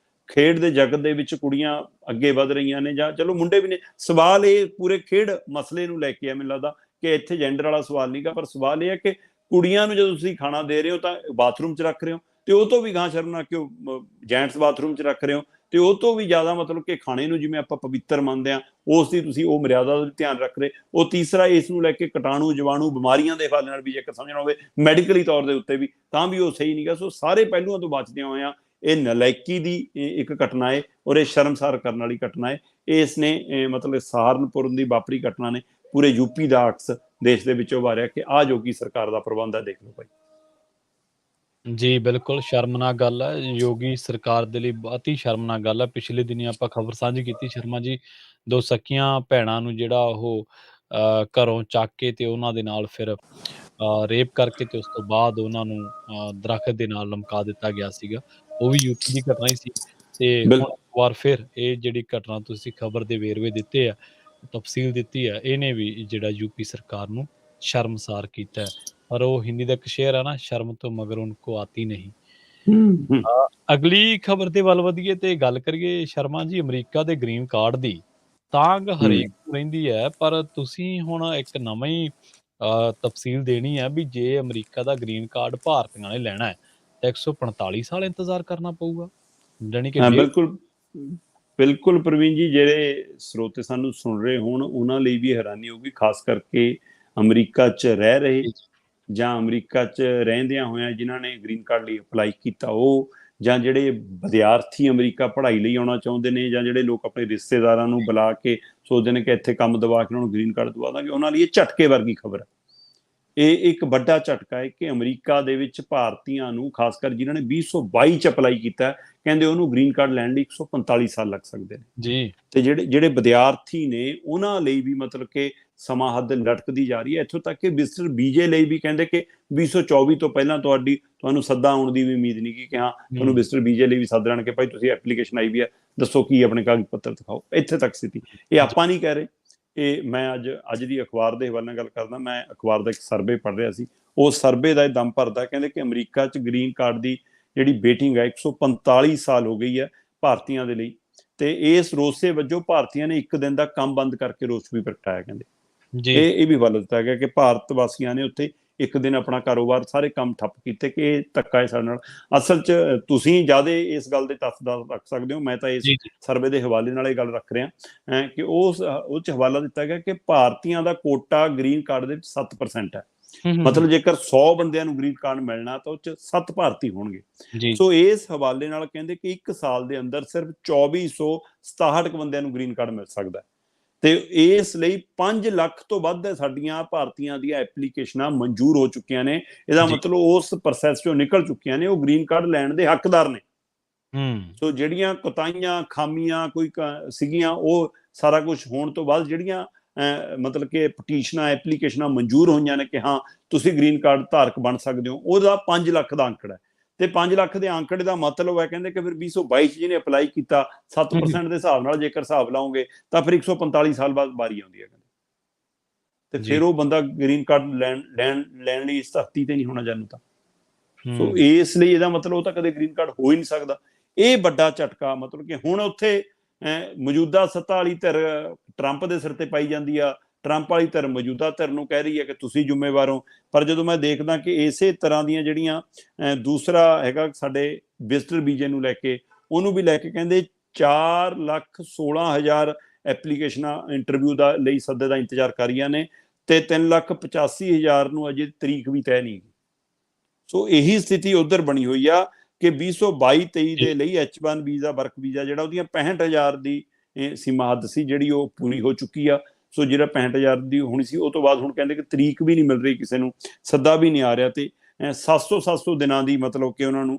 ਖੇਡ ਦੇ ਜਗਤ ਦੇ ਵਿੱਚ ਕੁੜੀਆਂ ਅੱਗੇ ਵਧ ਰਹੀਆਂ ਨੇ ਜਾਂ ਚਲੋ ਮੁੰਡੇ ਵੀ ਨੇ। ਸਵਾਲ ਇਹ ਪੂਰੇ ਖੇਡ ਮਸਲੇ ਨੂੰ ਲੈ ਕੇ ਆ, ਮੈਨੂੰ ਲੱਗਦਾ ਕਿ ਇੱਥੇ ਜੈਂਡਰ ਵਾਲਾ ਸਵਾਲ ਨਹੀਂਗਾ, ਪਰ ਸਵਾਲ ਇਹ ਹੈ ਕਿ ਕੁੜੀਆਂ ਨੂੰ ਜਦੋਂ ਤੁਸੀਂ ਖਾਣਾ ਦੇ ਰਹੇ ਹੋ ਤਾਂ ਬਾਥਰੂਮ 'ਚ ਰੱਖ ਰਹੇ ਹੋ, ਤੇ ਉਹ ਤੋਂ ਵੀ ਗਾਂ ਸ਼ਰਮਨਾਕ ਕਿ ਉਹ ਜੈਂਟਸ ਬਾਥਰੂਮ 'ਚ ਰੱਖ ਰਹੇ ਹੋ, ਤੇ ਉਹ ਤੋਂ ਵੀ ਜ਼ਿਆਦਾ ਮਤਲਬ ਕਿ ਖਾਣੇ ਨੂੰ ਜਿਵੇਂ ਆਪਾਂ ਪਵਿੱਤਰ ਮੰਨਦੇ ਹਾਂ ਉਸ ਦੀ ਤੁਸੀਂ ਉਹ ਮਰਿਆਦਾ ਦਾ ਧਿਆਨ ਰੱਖ ਰਹੇ ਉਹ। ਤੀਸਰਾ, ਇਸ ਨੂੰ ਲੈ ਕੇ ਕੀਟਾਣੂ ਜੀਵਾਣੂ ਬਿਮਾਰੀਆਂ ਦੇ ਹਵਾਲੇ ਨਾਲ ਵੀ ਜੇਕਰ ਸਮਝਣਾ ਹੋਵੇ ਮੈਡੀਕਲੀ ਤੌਰ ਦੇ ਉੱਤੇ ਵੀ, ਤਾਂ ਵੀ ਉਹ ਸਹੀ ਨਹੀਂਗਾ। ਸੋ ਸਾਰੇ ਪਹਿਲੂਆਂ ਤੋਂ ਬਚਦਿਆਂ ਹੋਇਆਂ ਇਹ ਨਲਾਇਕੀ ਦੀ ਇੱਕ ਘਟਨਾ ਹੈ ਔਰ ਇਹ ਸ਼ਰਮਸਾਰ ਕਰਨ ਵਾਲੀ ਘਟਨਾ ਹੈ। ਇਸ ਨੇ ਮਤਲਬ ਸਹਾਰਨਪੁਰ ਦੀ ਵਾਪਰੀ ਘਟਨਾ ਨੇ ਪੂਰੇ ਯੂਪੀ ਦਾ ਅਕਸ ਦੇਸ਼ ਦੇ ਵਿੱਚ ਉਭਾਰਿਆ ਕਿ ਆਹ ਜੋਗੀ ਸਰਕਾਰ ਦਾ ਪ੍ਰਬੰਧ ਹੈ, ਦੇਖ ਲਓ ਭਾਈ। ਜੀ ਬਿਲਕੁਲ ਸ਼ਰਮਨਾਕ ਗੱਲ ਹੈ, ਯੋਗੀ ਸਰਕਾਰ ਦੇ ਲਈ ਬਹੁਤ ਹੀ ਸ਼ਰਮਨਾਕ ਗੱਲ ਹੈ। ਪਿਛਲੇ ਦਿਨੀ ਆਪਾਂ ਖਬਰ ਸਾਂਝੀ ਕੀਤੀ ਸ਼ਰਮਾ ਜੀ, ਦੋ ਸਕੀਆਂ ਭੈਣਾਂ ਨੂੰ ਜਿਹੜਾ ਉਹ ਘਰੋਂ ਚੱਕ ਕੇ ਤੇ ਉਹਨਾਂ ਦੇ ਨਾਲ ਫਿਰ ਰੇਪ ਕਰਕੇ ਤੇ ਉਸ ਤੋਂ ਬਾਅਦ ਉਹਨਾਂ ਨੂੰ ਦਰਖਤ ਦੇ ਨਾਲ ਲਮਕਾ ਦਿੱਤਾ ਗਿਆ ਸੀਗਾ। ਉਹ ਵੀ ਯੂਪੀ ਦੀ ਘਟਨਾ ਹੀ ਸੀ ਤੇ ਹੁਣ ਬਿਲਕੁਲ ਇੱਕ ਵਾਰ ਫਿਰ ਇਹ ਜਿਹੜੀ ਘਟਨਾ ਤੁਸੀਂ ਖਬਰ ਦੇ ਵੇਰਵੇ ਦਿੱਤੇ ਆ, ਤਫਸੀਲ ਦਿੱਤੀ ਹੈ, ਇਹਨੇ ਵੀ ਜਿਹੜਾ ਯੂਪੀ ਸਰਕਾਰ ਨੂੰ ਸ਼ਰਮਸਾਰ ਕੀਤਾ ਹੈ। ਪਰ ਉਹ ਹਿੰਦੀ ਦਾ ਇੱਕ ਸ਼ੇਰ ਹੈ ਨਾ, ਸ਼ਰਮ ਤੋਂ ਮਗਰ ਉनको ਆਤੀ ਨਹੀਂ। ਅਗਲੀ ਖਬਰ ਦੇ ਵੱਲ ਵਧੀਏ ਤੇ ਗੱਲ ਕਰੀਏ ਸ਼ਰਮਾ ਜੀ, ਅਮਰੀਕਾ ਦੇ ਗ੍ਰੀਨ ਕਾਰਡ ਦੀ ਤਾਂਘ ਹਰੇਕ ਨੂੰ ਰਹਿੰਦੀ ਹੈ, ਪਰ ਤੁਸੀਂ ਹੁਣ ਇੱਕ ਨਵਾਂ ਹੀ ਤਫਸੀਲ ਦੇਣੀ ਹੈ ਵੀ ਜੇ ਅਮਰੀਕਾ ਦਾ ਗ੍ਰੀਨ ਕਾਰਡ ਭਾਰਤੀਆਂ ਨੇ ਲੈਣਾ ਹੈ ਤਾਂ 145 ਸਾਲ ਇੰਤਜ਼ਾਰ ਕਰਨਾ ਪਊਗਾ, ਜਾਣੀ ਕਿ ਹਾਂ ਡੇਢ। ਬਿਲਕੁਲ ਬਿਲਕੁਲ ਪ੍ਰਵੀਨ ਜੀ, ਜਿਹੜੇ ਸਰੋਤੇ ਸਾਨੂੰ ਸੁਣ ਰਹੇ ਹੋਣ ਉਹਨਾਂ ਲਈ ਵੀ ਹੈਰਾਨੀ ਹੋਊਗੀ, ਖਾਸ ਕਰਕੇ ਅਮਰੀਕਾ 'ਚ ਰਹਿ ਰਹੇ ਜਾਂ ਅਮਰੀਕਾ 'ਚ ਰਹਿੰਦਿਆਂ ਹੋਇਆਂ ਜਿਨ੍ਹਾਂ ਨੇ ਗ੍ਰੀਨ ਕਾਰਡ ਲਈ ਅਪਲਾਈ ਕੀਤਾ, ਉਹ ਜਾਂ ਜਿਹੜੇ ਵਿਦਿਆਰਥੀ ਅਮਰੀਕਾ ਪੜ੍ਹਾਈ ਲਈ ਆਉਣਾ ਚਾਹੁੰਦੇ ਨੇ, ਜਾਂ ਜਿਹੜੇ ਲੋਕ ਆਪਣੇ ਰਿਸ਼ਤੇਦਾਰਾਂ ਨੂੰ ਬੁਲਾ ਕੇ ਸੋਚਦੇ ਨੇ ਕਿ ਇੱਥੇ ਕੰਮ ਦਵਾ ਕੇ ਉਹਨਾਂ ਨੂੰ ਗ੍ਰੀਨ ਕਾਰਡ ਦਵਾ ਦਾਂਗੇ, ਉਹਨਾਂ ਲਈ ਇਹ ਝਟਕੇ ਵਰਗੀ ਖਬਰ ਹੈ। ਇਹ ਇੱਕ ਵੱਡਾ ਝਟਕਾ ਹੈ ਕਿ ਅਮਰੀਕਾ ਦੇ ਵਿੱਚ ਭਾਰਤੀਆਂ ਨੂੰ, ਖਾਸ ਕਰ ਜਿਨ੍ਹਾਂ ਨੇ 2022 ਚ ਅਪਲਾਈ ਕੀਤਾ, ਕਹਿੰਦੇ ਉਹਨੂੰ ਗ੍ਰੀਨ ਕਾਰਡ ਲੈਣ ਲਈ 145 ਸਾਲ ਲੱਗ ਸਕਦੇ ਨੇ ਜੀ। ਤੇ ਜਿਹੜੇ ਵਿਦਿਆਰਥੀ ਨੇ ਉਹਨਾਂ ਲਈ ਵੀ ਮਤਲਬ ਕਿ ਸਮਾਂ ਹੱਦ ਲਟਕਦੀ ਜਾ ਰਹੀ ਹੈ। ਇੱਥੋਂ ਤੱਕ ਕਿ ਵਿਜ਼ਟਰ ਵੀਜ਼ੇ ਲਈ ਵੀ ਕਹਿੰਦੇ ਕਿ 2024 ਤੋਂ ਪਹਿਲਾਂ ਤੁਹਾਨੂੰ ਸੱਦਾ ਆਉਣ ਦੀ ਵੀ ਉਮੀਦ ਨਹੀਂ ਕਿ ਹਾਂ ਤੁਹਾਨੂੰ ਵਿਜ਼ਟਰ ਵੀਜ਼ੇ ਲਈ ਵੀ ਸੱਦ ਲੈਣ ਕਿ ਭਾਈ ਤੁਸੀਂ ਐਪਲੀਕੇਸ਼ਨ ਆਈ ਵੀ ਹੈ, ਦੱਸੋ ਕੀ ਆਪਣੇ ਕਾਗਜ਼ ਪੱਤਰ ਦਿਖਾਓ। ਇੱਥੇ ਤੱਕ ਸਥਿਤੀ। ਇਹ ਆਪਾਂ ਨਹੀਂ ਕਹਿ ਰਹੇ, ਇਹ ਮੈਂ ਅੱਜ ਦੀ ਅਖਬਾਰ ਦੇ ਹਵਾਲੇ ਨਾਲ ਗੱਲ ਕਰਦਾ। ਮੈਂ ਅਖਬਾਰ ਦਾ ਇੱਕ ਸਰਵੇ ਪੜ੍ਹ ਰਿਹਾ ਸੀ, ਉਸ ਸਰਵੇ ਦਾ ਇਹ ਦਮ ਭਰਦਾ। ਕਹਿੰਦੇ ਕਿ ਅਮਰੀਕਾ 'ਚ ਗ੍ਰੀਨ ਕਾਰਡ ਦੀ ਜਿਹੜੀ ਵੇਟਿੰਗ ਹੈ 145 ਸਾਲ ਹੋ ਗਈ ਹੈ ਭਾਰਤੀਆਂ ਦੇ ਲਈ, ਤੇ ਇਸ ਰੋਸੇ ਵਜੋਂ ਭਾਰਤੀਆਂ ਨੇ ਇੱਕ ਦਿਨ ਦਾ ਕੰਮ ਬੰਦ ਕਰਕੇ ਰੋਸ ਵੀ ਪ੍ਰਗਟਾਇਆ। ਕਹਿੰਦੇ ਜੀ ਇਹ ਵੀ ਵੱਲ ਦਿੱਤਾ ਗਿਆ ਕਿ ਭਾਰਤ ਵਾਸੀਆਂ ਨੇ ਉੱਥੇ ਇੱਕ ਦਿਨ ਆਪਣਾ ਕਾਰੋਬਾਰ ਸਾਰੇ ਕੰਮ ਠੱਪ ਕੀਤੇ, ਕਿ ਇਹ ਧੱਕਾ ਹੈ ਸਾਡੇ ਨਾਲ। ਅਸਲ 'ਚ ਤੁਸੀਂ ਜ਼ਿਆਦਾ ਇਸ ਗੱਲ ਦੇ ਤੱਥ ਦਾ ਰੱਖ ਸਕਦੇ ਹੋ, ਮੈਂ ਤਾਂ ਇਸ ਜੀ ਜੀ ਸਰਵੇ ਦੇ ਹਵਾਲੇ ਨਾਲ ਇਹ ਗੱਲ ਰੱਖ ਰਿਹਾ ਕਿ ਉਹ 'ਚ ਹਵਾਲਾ ਦਿੱਤਾ ਗਿਆ ਕਿ ਭਾਰਤੀਆਂ ਦਾ ਕੋਟਾ ਗ੍ਰੀਨ ਕਾਰਡ ਦੇ ਵਿੱਚ 7% ਹੈ। ਮਤਲਬ ਜੇਕਰ 100 ਬੰਦਿਆਂ ਨੂੰ ਗ੍ਰੀਨ ਕਾਰਡ ਮਿਲਣਾ ਤਾਂ ਉਹ 'ਚ 7 ਭਾਰਤੀ ਹੋਣਗੇ। ਜੀ ਸੋ ਇਸ ਹਵਾਲੇ ਨਾਲ ਕਹਿੰਦੇ ਕਿ ਇੱਕ ਸਾਲ ਦੇ ਅੰਦਰ ਸਿਰਫ 2467 ਬੰਦਿਆਂ ਨੂੰ ਗ੍ਰੀਨ ਕਾਰਡ ਮਿਲ ਸਕਦਾ, ਤੇ ਇਸ ਲਈ 5 ਲੱਖ ਤੋਂ ਵੱਧ ਸਾਡੀਆਂ ਭਾਰਤੀਆਂ ਦੀਆਂ ਐਪਲੀਕੇਸ਼ਨਾਂ ਮਨਜ਼ੂਰ ਹੋ ਚੁੱਕੀਆਂ ਨੇ। ਇਹਦਾ ਜੀ ਮਤਲਬ ਉਸ ਪ੍ਰੋਸੈਸ ਚੋਂ ਨਿਕਲ ਚੁੱਕੀਆਂ ਨੇ, ਉਹ ਗ੍ਰੀਨ ਕਾਰਡ ਲੈਣ ਦੇ ਹੱਕਦਾਰ ਨੇ। ਸੋ ਜਿਹੜੀਆਂ ਕੋਤਾਹੀਆਂ ਖਾਮੀਆਂ ਕੋਈ ਸੀਗੀਆਂ, ਉਹ ਸਾਰਾ ਕੁਝ ਹੋਣ ਤੋਂ ਬਾਅਦ ਜਿਹੜੀਆਂ ਮਤਲਬ ਕਿ ਪਟੀਸ਼ਨਾਂ ਐਪਲੀਕੇਸ਼ਨਾਂ ਮਨਜ਼ੂਰ ਹੋਈਆਂ ਨੇ ਕਿ ਹਾਂ ਤੁਸੀਂ ਗ੍ਰੀਨ ਕਾਰਡ ਧਾਰਕ ਬਣ ਸਕਦੇ ਹੋ, ਉਹਦਾ 5 ਲੱਖ ਦਾ ਅੰਕੜਾ ਹੈ। ਤੇ 5 ਲੱਖ ਦੇ ਅੰਕੜੇ ਦਾ ਮਤਲਬ ਹੈ ਕਹਿੰਦੇ ਕਿ ਫਿਰ 2022 'ਚ ਜਿਹਨੇ ਅਪਲਾਈ ਕੀਤਾ 7% ਦੇ ਹਿਸਾਬ ਨਾਲ ਜੇਕਰ ਹਿਸਾਬ ਲਾਓਗੇ ਤਾਂ ਫਿਰ 145 ਸਾਲ ਬਾਅਦ ਵਾਰੀ ਆਉਂਦੀ ਹੈ। ਤੇ ਫਿਰ ਉਹ ਬੰਦਾ ਗ੍ਰੀਨ ਕਾਰਡ ਲੈਣ ਲਈ ਇਸ ਧਰਤੀ ਤੇ ਨਹੀਂ ਹੋਣਾ ਜਾਣੂ ਤਾਂ। ਸੋ ਇਸ ਲਈ ਇਹਦਾ ਮਤਲਬ ਉਹ ਤਾਂ ਕਦੇ ਗ੍ਰੀਨ ਕਾਰਡ ਹੋ ਹੀ ਨਹੀਂ ਸਕਦਾ। ਇਹ ਵੱਡਾ ਝਟਕਾ, ਮਤਲਬ ਕਿ ਹੁਣ ਉੱਥੇ ਮੌਜੂਦਾ ਸੱਤਾ ਵਾਲੀ ਧਿਰ ਟਰੰਪ ਦੇ ਸਿਰ ਤੇ ਪਾਈ ਜਾਂਦੀ ਆ, ਟਰੰਪ ਵਾਲੀ ਧਿਰ ਮੌਜੂਦਾ ਧਿਰ ਨੂੰ ਕਹਿ ਰਹੀ ਹੈ ਕਿ ਤੁਸੀਂ ਜ਼ਿੰਮੇਵਾਰ ਹੋ। ਪਰ ਜਦੋਂ ਮੈਂ ਦੇਖਦਾ ਕਿ ਇਸੇ ਤਰ੍ਹਾਂ ਦੀਆਂ ਜਿਹੜੀਆਂ ਦੂਸਰਾ ਹੈਗਾ ਸਾਡੇ ਵਿਜ਼ਟਰ ਵੀਜ਼ੇ ਨੂੰ ਲੈ ਕੇ, ਉਹਨੂੰ ਵੀ ਲੈ ਕੇ ਕਹਿੰਦੇ 4,16,000 ਐਪਲੀਕੇਸ਼ਨਾਂ ਇੰਟਰਵਿਊ ਦਾ ਲਈ ਸੱਦੇ ਦਾ ਇੰਤਜ਼ਾਰ ਕਰ ਰਹੀਆਂ ਨੇ, ਤੇ 3,85,000 ਨੂੰ ਅਜੇ ਤਰੀਕ ਵੀ ਤੈਅ ਨਹੀਂ। ਸੋ ਇਹੀ ਸਥਿਤੀ ਉੱਧਰ ਬਣੀ ਹੋਈ ਆ ਕਿ 2022-23 ਦੇ ਲਈ H1 ਵੀਜ਼ਾ, ਵਰਕ ਵੀਜ਼ਾ ਜਿਹੜਾ, ਉਹਦੀਆਂ 65,000 ਦੀ ਸੀਮਾ ਹੱਦ ਸੀ ਜਿਹੜੀ ਉਹ ਪੂਰੀ ਹੋ ਚੁੱਕੀ ਆ। ਸੋ ਜਿਹੜਾ 65,000 ਦੀ ਹੋਣੀ ਸੀ, ਉਹ ਤੋਂ ਬਾਅਦ ਹੁਣ ਕਹਿੰਦੇ ਕਿ ਤਰੀਕ ਵੀ ਨਹੀਂ ਮਿਲ ਰਹੀ ਕਿਸੇ ਨੂੰ, ਸੱਦਾ ਵੀ ਨਹੀਂ ਆ ਰਿਹਾ, ਤੇ 700 ਦਿਨਾਂ ਦੀ ਮਤਲਬ ਕਿ ਉਹਨਾਂ ਨੂੰ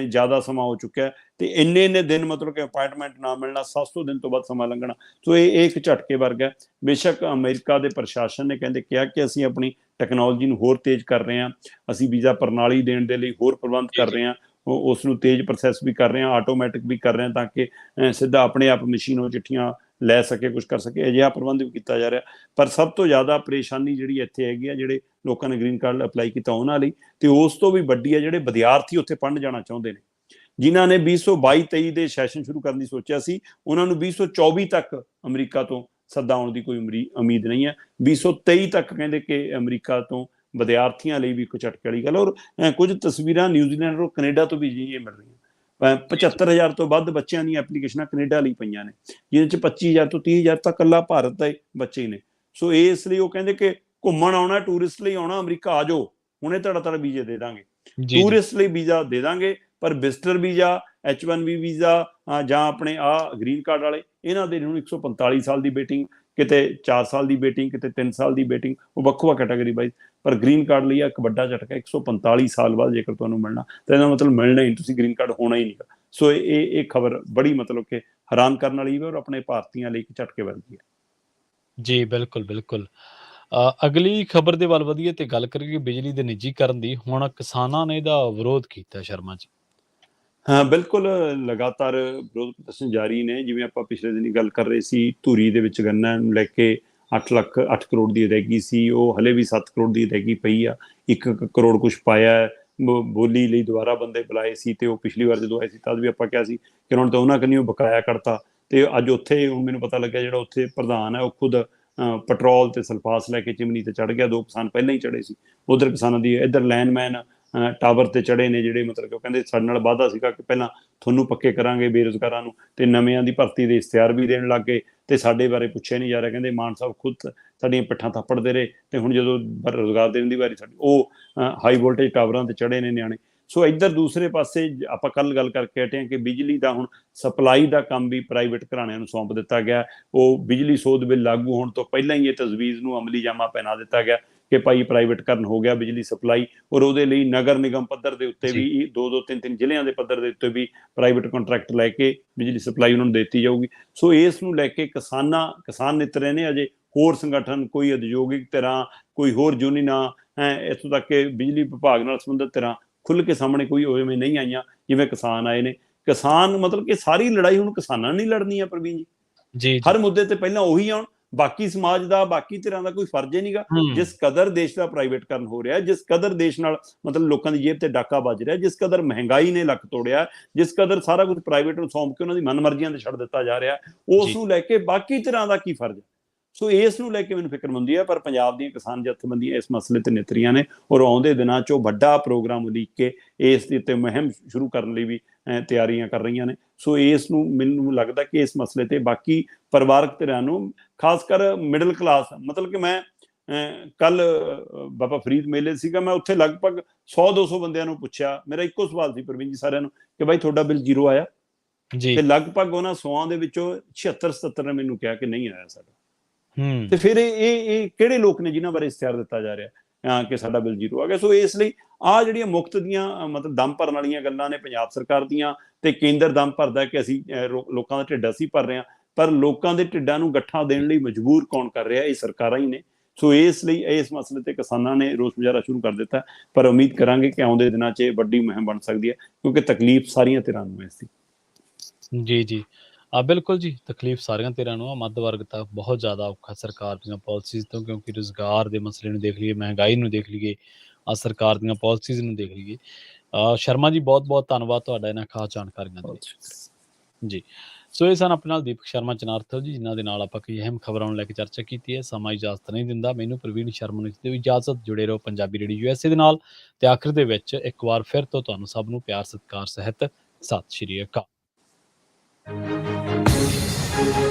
ਜ਼ਿਆਦਾ ਸਮਾਂ ਹੋ ਚੁੱਕਿਆ, ਤੇ ਇੰਨੇ ਦਿਨ ਮਤਲਬ ਕਿ ਅਪਾਇੰਟਮੈਂਟ ਨਾ ਮਿਲਣਾ, 700 ਦਿਨ ਤੋਂ ਬਾਅਦ ਸਮਾਂ ਲੰਘਣਾ। ਸੋ ਇਹ ਇੱਕ ਝਟਕੇ ਵਰਗਾ ਹੈ। ਬੇਸ਼ੱਕ ਅਮਰੀਕਾ ਦੇ ਪ੍ਰਸ਼ਾਸਨ ਨੇ ਕਹਿੰਦੇ ਕਿਹਾ ਕਿ ਅਸੀਂ ਆਪਣੀ ਟੈਕਨੋਲੋਜੀ ਨੂੰ ਹੋਰ ਤੇਜ਼ ਕਰ ਰਹੇ ਹਾਂ, ਅਸੀਂ ਵੀਜ਼ਾ ਪ੍ਰਣਾਲੀ ਦੇਣ ਦੇ ਲਈ ਹੋਰ ਪ੍ਰਬੰਧ ਕਰ ਰਹੇ ਹਾਂ, ਉਸ ਨੂੰ ਤੇਜ਼ ਪ੍ਰੋਸੈਸ ਵੀ ਕਰ ਰਹੇ ਹਾਂ, ਆਟੋਮੈਟਿਕ ਵੀ ਕਰ ਰਹੇ ਹਾਂ, ਤਾਂ ਕਿ ਸਿੱਧਾ ਆਪਣੇ ਆਪ ਮਸ਼ੀਨੋਂ ਚਿੱਠੀਆਂ ਲੈ ਸਕੇ, ਕੁਝ ਕਰ ਸਕੇ, ਅਜਿਹਾ ਪ੍ਰਬੰਧ ਵੀ ਕੀਤਾ ਜਾ ਰਿਹਾ। ਪਰ ਸਭ ਤੋਂ ਜ਼ਿਆਦਾ ਪਰੇਸ਼ਾਨੀ ਜਿਹੜੀ ਇੱਥੇ ਹੈਗੀ ਆ, ਜਿਹੜੇ ਲੋਕਾਂ ਨੇ ਗ੍ਰੀਨ ਕਾਰਡ ਅਪਲਾਈ ਕੀਤਾ ਉਹਨਾਂ ਲਈ, ਤੇ ਉਸ ਤੋਂ ਵੀ ਵੱਡੀ ਹੈ ਜਿਹੜੇ ਵਿਦਿਆਰਥੀ ਉੱਥੇ ਪੜ੍ਹਨ ਜਾਣਾ ਚਾਹੁੰਦੇ ਨੇ, ਜਿਨ੍ਹਾਂ ਨੇ 2022-23 ਦੇ ਸੈਸ਼ਨ ਸ਼ੁਰੂ ਕਰਨ ਦੀ ਸੋਚਿਆ ਸੀ, ਉਹਨਾਂ ਨੂੰ 2024 ਤੱਕ ਅਮਰੀਕਾ ਤੋਂ ਸੱਦਾ ਆਉਣ ਦੀ ਕੋਈ ਉਮੀਦ ਨਹੀਂ ਹੈ। 2023 ਤੱਕ ਕਹਿੰਦੇ ਕਿ ਅਮਰੀਕਾ ਤੋਂ ਵਿਦਿਆਰਥੀਆਂ ਲਈ ਵੀ ਇੱਕ ਝਟਕੇ ਵਾਲੀ ਗੱਲ। ਔਰ ਕੁਝ ਤਸਵੀਰਾਂ ਨਿਊਜ਼ੀਲੈਂਡ ਔਰ ਕੈਨੇਡਾ ਤੋਂ ਵੀ ਇਹ ਮਿਲ ਰਹੀਆਂ। 75,000 ਤੋਂ ਵੱਧ ਬੱਚਿਆਂ ਦੀਆਂ ਐਪਲੀਕੇਸ਼ਨਾਂ ਕੈਨੇਡਾ ਲਈ ਪਈਆਂ ਨੇ, ਜਿਹਦੇ 'ਚ 25,000 ਤੋਂ 30,000 ਤਾਂ ਇਕੱਲਾ ਭਾਰਤ ਦੇ ਬੱਚੇ ਨੇ। ਸੋ ਇਸ ਲਈ ਉਹ ਕਹਿੰਦੇ ਕਿ ਘੁੰਮਣ ਆਉਣਾ, ਟੂਰਿਸਟ ਲਈ ਆਉਣਾ ਅਮਰੀਕਾ, ਆ ਜਾਓ, ਹੁਣੇ ਤੁਹਾਡਾ ਵੀਜ਼ੇ ਦੇ ਦਾਂਗੇ, ਟੂਰਿਸਟ ਲਈ ਵੀਜ਼ਾ ਦੇ ਦਾਂਗੇ, ਪਰ ਵਿਜ਼ਟਰ ਵੀਜ਼ਾ, H1B ਵੀਜ਼ਾ ਜਾਂ ਆਪਣੇ ਗ੍ਰੀਨ ਕਾਰਡ ਵਾਲੇ, ਇਹਨਾਂ ਦੇ ਹੁਣ 145 ਸਾਲ ਦੀ ਵੇਟਿੰਗ, ਕਿਤੇ 4 ਸਾਲ ਦੀ ਵੇਟਿੰਗ, ਕਿਤੇ 3 ਸਾਲ ਦੀ ਵੇਟਿੰਗ, ਉਹ ਵੱਖ-ਵੱਖ ਕੈਟਾਗਰੀ ਵਾਈਜ਼। ਪਰ ਗ੍ਰੀਨ ਕਾਰਡ ਲਈ ਇੱਕ ਵੱਡਾ ਝਟਕਾ, 145 ਸਾਲ ਬਾਅਦ ਜੇਕਰ ਤੁਹਾਨੂੰ ਮਿਲਣਾ ਤਾਂ ਇਹਦਾ ਮਤਲਬ ਮਿਲਣਾ ਹੀ, ਤੁਸੀਂ ਗ੍ਰੀਨ ਕਾਰਡ ਹੋਣਾ ਹੀ ਨਹੀਂ। ਸੋ ਇਹ ਖਬਰ ਬੜੀ ਮਤਲਬ ਕਿ ਹੈਰਾਨ ਕਰਨ ਵਾਲੀ ਹੈ, ਔਰ ਆਪਣੇ ਭਾਰਤੀਆਂ ਲਈ ਇੱਕ ਝਟਕੇ ਵਰਗੀ ਹੈ। ਜੀ ਬਿਲਕੁਲ ਬਿਲਕੁਲ। ਅਗਲੀ ਖਬਰ ਦੇ ਵੱਲ ਵਧੀਏ ਤੇ ਗੱਲ ਕਰੀਏ ਬਿਜਲੀ ਦੇ ਨਿੱਜੀਕਰਨ ਦੀ। ਹੁਣ ਕਿਸਾਨਾਂ ਨੇ ਇਹਦਾ ਵਿਰੋਧ ਕੀਤਾ ਸ਼ਰਮਾ ਜੀ। ਹਾਂ ਬਿਲਕੁਲ, ਲਗਾਤਾਰ ਵਿਰੋਧ ਪ੍ਰਦਰਸ਼ਨ ਜਾਰੀ ਨੇ। ਜਿਵੇਂ ਆਪਾਂ ਪਿਛਲੇ ਦਿਨੀ ਗੱਲ ਕਰ ਰਹੇ ਸੀ, ਧੂਰੀ ਦੇ ਵਿੱਚ ਗੰਨਾ ਨੂੰ ਲੈ ਕੇ 8 ਕਰੋੜ ਦੀ ਅਦਾਇਗੀ ਸੀ, ਉਹ ਹਲੇ ਵੀ 7 ਕਰੋੜ ਦੀ ਅਦਾਇਗੀ ਪਈ ਆ। 1 ਕਰੋੜ ਕੁਛ ਪਾਇਆ ਬੋਲੀ ਲਈ ਦੁਬਾਰਾ ਬੰਦੇ ਬੁਲਾਏ ਸੀ, ਤੇ ਉਹ ਪਿਛਲੀ ਵਾਰ ਜਦੋਂ ਆਏ ਸੀ ਤਦ ਵੀ ਆਪਾਂ ਕਿਹਾ ਸੀ ਕਿ ਉਹਨਾਂ ਨੇ ਤਾਂ ਉਹਨਾਂ ਕੰਨੀ ਉਹ ਬਕਾਇਆ ਕਰਤਾ। ਤੇ ਅੱਜ ਉੱਥੇ ਹੁਣ ਮੈਨੂੰ ਪਤਾ ਲੱਗਿਆ ਜਿਹੜਾ ਉੱਥੇ ਪ੍ਰਧਾਨ ਹੈ ਉਹ ਖੁਦ ਪੈਟਰੋਲ ਤੇ ਸਲਫਾਸ ਲੈ ਕੇ ਚਿਮਨੀ ਤੇ ਚੜ੍ਹ ਗਿਆ। 2 ਕਿਸਾਨ ਪਹਿਲਾਂ ਹੀ ਚੜ੍ਹੇ ਸੀ। ਉਧਰ ਕਿਸਾਨਾਂ ਦੀ ਇੱਧਰ ਲਾਈਨਮੈਨ ਟਾਵਰ ਤੇ ਚੜ੍ਹੇ ਨੇ, ਜਿਹੜੇ ਮਤਲਬ ਕਿ ਉਹ ਕਹਿੰਦੇ ਸਾਡੇ ਨਾਲ ਵਾਅਦਾ ਸੀਗਾ ਕਿ ਪਹਿਲਾਂ ਤੁਹਾਨੂੰ ਪੱਕੇ ਕਰਾਂਗੇ ਬੇਰੁਜ਼ਗਾਰਾਂ ਨੂੰ, ਤੇ ਨਵਿਆਂ ਦੀ ਭਰਤੀ ਦੇ ਇਸ਼ਤਿਹਾਰ ਵੀ ਦੇਣ ਲੱਗ ਗਏ, ਤੇ ਸਾਡੇ ਬਾਰੇ ਪੁੱਛਿਆ ਨਹੀਂ ਜਾ ਰਿਹਾ। ਕਹਿੰਦੇ ਮਾਨ ਸਾਹਿਬ ਖੁਦ ਸਾਡੀਆਂ ਪਿੱਠਾਂ ਥੱਪੜਦੇ ਰਹੇ, ਤੇ ਹੁਣ ਜਦੋਂ ਰੁਜ਼ਗਾਰ ਦੇਣ ਦੀ ਵਾਰੀ ਸਾਡੀ, ਉਹ ਹਾਈ ਵੋਲਟੇਜ ਟਾਵਰਾਂ ਤੇ ਚੜ੍ਹੇ ਨੇ ਨਿਆਣੇ। ਸੋ ਇੱਧਰ ਦੂਸਰੇ ਪਾਸੇ ਆਪਾਂ ਕੱਲ ਗੱਲ ਕਰਕੇ ਹਟੇ ਹਾਂ ਕਿ ਬਿਜਲੀ ਦਾ ਹੁਣ ਸਪਲਾਈ ਦਾ ਕੰਮ ਵੀ ਪ੍ਰਾਈਵੇਟ ਘਰਾਣਿਆਂ ਨੂੰ ਸੌਂਪ ਦਿੱਤਾ ਗਿਆ। ਉਹ ਬਿਜਲੀ ਸੋਧ ਬਿੱਲ ਲਾਗੂ ਹੋਣ ਤੋਂ ਪਹਿਲਾਂ ਹੀ ਇਹ ਤਜਵੀਜ਼ ਨੂੰ ਅਮਲੀ ਜਾਮਾ ਪਹਿਨਾ ਦਿੱਤਾ ਗਿਆ ਕਿ ਭਾਈ ਪ੍ਰਾਈਵੇਟਕਰਨ ਹੋ ਗਿਆ ਬਿਜਲੀ ਸਪਲਾਈ, ਔਰ ਉਹਦੇ ਲਈ ਨਗਰ ਨਿਗਮ ਪੱਧਰ ਦੇ ਉੱਤੇ ਵੀ 2-2 3-3 ਜ਼ਿਲ੍ਹਿਆਂ ਦੇ ਪੱਧਰ ਦੇ ਉੱਤੇ ਵੀ ਪ੍ਰਾਈਵੇਟ ਕੰਟਰੈਕਟ ਲੈ ਕੇ ਬਿਜਲੀ ਸਪਲਾਈ ਉਹਨਾਂ ਨੂੰ ਦਿੱਤੀ ਜਾਊਗੀ। ਸੋ ਇਸ ਨੂੰ ਲੈ ਕੇ ਕਿਸਾਨ ਨਿੱਤਰੇ ਨੇ। ਅਜੇ ਹੋਰ ਸੰਗਠਨ, ਕੋਈ ਉਦਯੋਗਿਕ ਧਿਰਾਂ, ਕੋਈ ਹੋਰ ਯੂਨੀਅਨਾਂ, ਇੱਥੋਂ ਤੱਕ ਕਿ ਬਿਜਲੀ ਵਿਭਾਗ ਨਾਲ ਸੰਬੰਧਿਤ ਧਿਰਾਂ ਖੁੱਲ੍ਹ ਕੇ ਸਾਹਮਣੇ ਕੋਈ ਉਵੇਂ ਨਹੀਂ ਆਈਆਂ ਜਿਵੇਂ ਕਿਸਾਨ ਆਏ ਨੇ। ਕਿਸਾਨ ਮਤਲਬ ਕਿ ਸਾਰੀ ਲੜਾਈ ਹੁਣ ਕਿਸਾਨਾਂ ਨੇ ਨਹੀਂ ਲੜਨੀ ਆ ਪ੍ਰਵੀਨ ਜੀ। ਹਰ ਮੁੱਦੇ ਤੇ ਪਹਿਲਾਂ ਉਹੀ ਆਉਣ, ਬਾਕੀ ਸਮਾਜ ਦਾ, ਬਾਕੀ ਧਿਰਾਂ ਦਾ ਕੋਈ ਫਰਜ਼ ਹੀ ਨਹੀਂਗਾ। ਹੂੰ, ਜਿਸ ਕਦਰ ਦੇਸ਼ ਦਾ ਪ੍ਰਾਈਵੇਟਕਰਨ ਹੋ ਰਿਹਾ, ਜਿਸ ਕਦਰ ਦੇਸ਼ ਨਾਲ ਮਤਲਬ ਲੋਕਾਂ ਦੀ ਜੇਬ ਤੇ ਡਾਕਾ ਵੱਜ ਰਿਹਾ, ਜਿਸ ਕਦਰ ਮਹਿੰਗਾਈ ਨੇ ਲੱਕ ਤੋੜਿਆ, ਜਿਸ ਕਦਰ ਸਾਰਾ ਕੁਝ ਪ੍ਰਾਈਵੇਟ ਨੂੰ ਸੌਂਪ ਕੇ ਉਹਨਾਂ ਦੀ ਮਨਮਰਜ਼ੀਆਂ ਤੇ ਛੱਡ ਦਿੱਤਾ ਜਾ ਰਿਹਾ, ਉਸ ਜੀ, ਨੂੰ ਲੈ ਕੇ ਬਾਕੀ ਧਿਰਾਂ ਦਾ ਕੀ ਫਰਜ਼ ਹੈ। ਸੋ ਇਸ ਨੂੰ ਲੈ ਕੇ ਮੈਨੂੰ ਫਿਕਰਮੰਦੀ ਹੈ। ਪਰ ਪੰਜਾਬ ਦੀਆਂ ਕਿਸਾਨ ਜਥੇਬੰਦੀਆਂ ਇਸ ਮਸਲੇ ਤੇ ਨਿਤਰੀਆਂ ਨੇ, ਔਰ ਆਉਂਦੇ ਦਿਨਾਂ 'ਚ ਉਹ ਵੱਡਾ ਪ੍ਰੋਗਰਾਮ ਉਲੀਕ ਕੇ ਇਸ ਦੇ ਉੱਤੇ ਮੁਹਿੰਮ ਸ਼ੁਰੂ ਕਰਨ ਲਈ ਵੀ ਤਿਆਰੀਆਂ ਕਰ ਰਹੀਆਂ ਨੇ। ਸੋ ਇਸ ਨੂੰ ਮੈਨੂੰ ਲੱਗਦਾ ਕਿ ਇਸ ਮਸਲੇ ਤੇ ਬਾਕੀ ਪਰਿਵਾਰਕ ਧਿਰਾਂ ਨੂੰ, ਖਾਸ ਕਰ ਮਿਡਲ ਕਲਾਸ, ਮਤਲਬ ਕਿ ਮੈਂ ਕੱਲ ਬਾਬਾ ਫਰੀਦ ਮੇਲੇ ਸੀਗਾ, ਮੈਂ ਉੱਥੇ ਲਗਭਗ 100-200 ਬੰਦਿਆਂ ਨੂੰ ਪੁੱਛਿਆ। ਮੇਰਾ ਇੱਕੋ ਸਵਾਲ ਸੀ ਪ੍ਰਵੀਨ ਜੀ ਸਾਰਿਆਂ ਨੂੰ, ਕਿ ਬਾਈ ਤੁਹਾਡਾ ਬਿੱਲ ਜ਼ੀਰੋ ਆਇਆ? ਜੀ, ਤੇ ਲਗਭਗ ਉਹਨਾਂ 100 ਦੇ ਵਿੱਚੋਂ 76-77 ਨੇ ਮੈਨੂੰ ਕਿਹਾ ਕਿ ਨਹੀਂ ਆਇਆ ਸਾਡਾ। ਹੂੰ, ਤੇ ਫਿਰ ਇਹ ਕਿਹੜੇ ਲੋਕ ਨੇ ਜਿਨ੍ਹਾਂ ਬਾਰੇ ਇਸ਼ਤਿਹਾਰ ਦਿੱਤਾ ਜਾ ਰਿਹਾ ਕਿ ਸਾਡਾ ਬਿੱਲ ਜ਼ੀਰੋ ਆ ਗਿਆ। ਸੋ ਇਸ ਲਈ ਆਹ ਜਿਹੜੀਆਂ ਮੁਫਤ ਦੀਆਂ ਮਤਲਬ ਦਮ ਭਰਨ ਵਾਲੀਆਂ ਗੱਲਾਂ ਨੇ ਪੰਜਾਬ ਸਰਕਾਰ ਦੀਆਂ, ਤੇ ਕੇਂਦਰ ਦਮ ਭਰਦਾ ਕਿ ਅਸੀਂ ਲੋਕਾਂ ਦਾ ਢਿੱਡ ਅਸੀਂ ਭਰ ਰਹੇ ਹਾਂ, ਪਰ ਲੋਕਾਂ ਦੇ ਢਿੱਡਾਂ ਨੂੰ ਗੱਠਾਂ ਦੇਣ ਲਈ ਮਜਬੂਰ ਕੌਣ ਕਰ ਰਿਹਾ? ਇਹ ਸਰਕਾਰਾਂ ਹੀ ਨੇ। ਸੋ ਇਸ ਲਈ ਇਸ ਮਸਲੇ ਤੇ ਕਿਸਾਨਾਂ ਨੇ ਰੋਸ ਮੁਜ਼ਾਹਰਾ ਸ਼ੁਰੂ ਕਰ ਦਿੱਤਾ, ਪਰ ਉਮੀਦ ਕਰਾਂਗੇ ਕਿ ਆਉਂਦੇ ਦਿਨਾਂ 'ਚ ਇਹ ਵੱਡੀ ਮੁਹਿੰਮ ਬਣ ਸਕਦੀ ਹੈ, ਕਿਉਂਕਿ ਤਕਲੀਫ ਸਾਰੀਆਂ ਧਿਰਾਂ ਨੂੰ ਹੈ ਇਸ ਦੀ। ਜੀ, ਜੀ। ਬਿਲਕੁਲ ਜੀ, ਤਕਲੀਫ ਸਾਰੀਆਂ ਧਿਰਾਂ ਨੂੰ ਆ। ਮੱਧ ਵਰਗ ਤਾਂ ਬਹੁਤ ਜ਼ਿਆਦਾ ਔਖਾ ਸਰਕਾਰ ਦੀਆਂ ਪਾਲਿਸੀਜ਼ ਤੋਂ, ਕਿਉਂਕਿ ਰੁਜ਼ਗਾਰ ਦੇ ਮਸਲੇ ਨੂੰ ਦੇਖ ਲਈਏ, ਮਹਿੰਗਾਈ ਨੂੰ ਦੇਖ ਲਈਏ, ਸਰਕਾਰ ਦੀਆਂ ਪਾਲਿਸੀਜ਼ ਨੂੰ ਦੇਖ ਲਈਏ। ਸ਼ਰਮਾ ਜੀ, ਬਹੁਤ-ਬਹੁਤ ਧੰਨਵਾਦ ਤੁਹਾਡਾ ਇਹਨਾਂ ਖਾਸ ਜਾਣਕਾਰੀਆਂ ਦੇ ਲਈ। ਜੀ, ਸੋ ਇਹ ਸਨ ਆਪਣੇ ਨਾਲ ਦੀਪਕ ਸ਼ਰਮਾ ਚਨਾਰਥਲ ਜੀ, ਜਿਨ੍ਹਾਂ ਦੇ ਨਾਲ ਆਪਾਂ ਕਈ ਅਹਿਮ ਖਬਰਾਂ ਨੂੰ ਲੈ ਕੇ ਚਰਚਾ ਕੀਤੀ ਹੈ। ਸਮਾਂ ਇਜਾਜ਼ਤ ਨਹੀਂ ਦਿੰਦਾ ਮੈਨੂੰ, ਪ੍ਰਵੀਨ ਸ਼ਰਮਾ ਨੂੰ ਦਿਓ ਇਜਾਜ਼ਤ। ਜੁੜੇ ਰਹੋ ਪੰਜਾਬੀ ਰੇਡੀਓ USA ਦੇ ਨਾਲ। ਤੇ ਆਖਿਰ ਦੇ ਵਿੱਚ ਇੱਕ ਵਾਰ ਫਿਰ ਤੋਂ ਤੁਹਾਨੂੰ ਸਭ ਨੂੰ ਪਿਆਰ ਸਤਿਕਾਰ ਸਹਿਤ ਸਤਿ ਸ਼੍ਰੀ ਅਕਾਲ।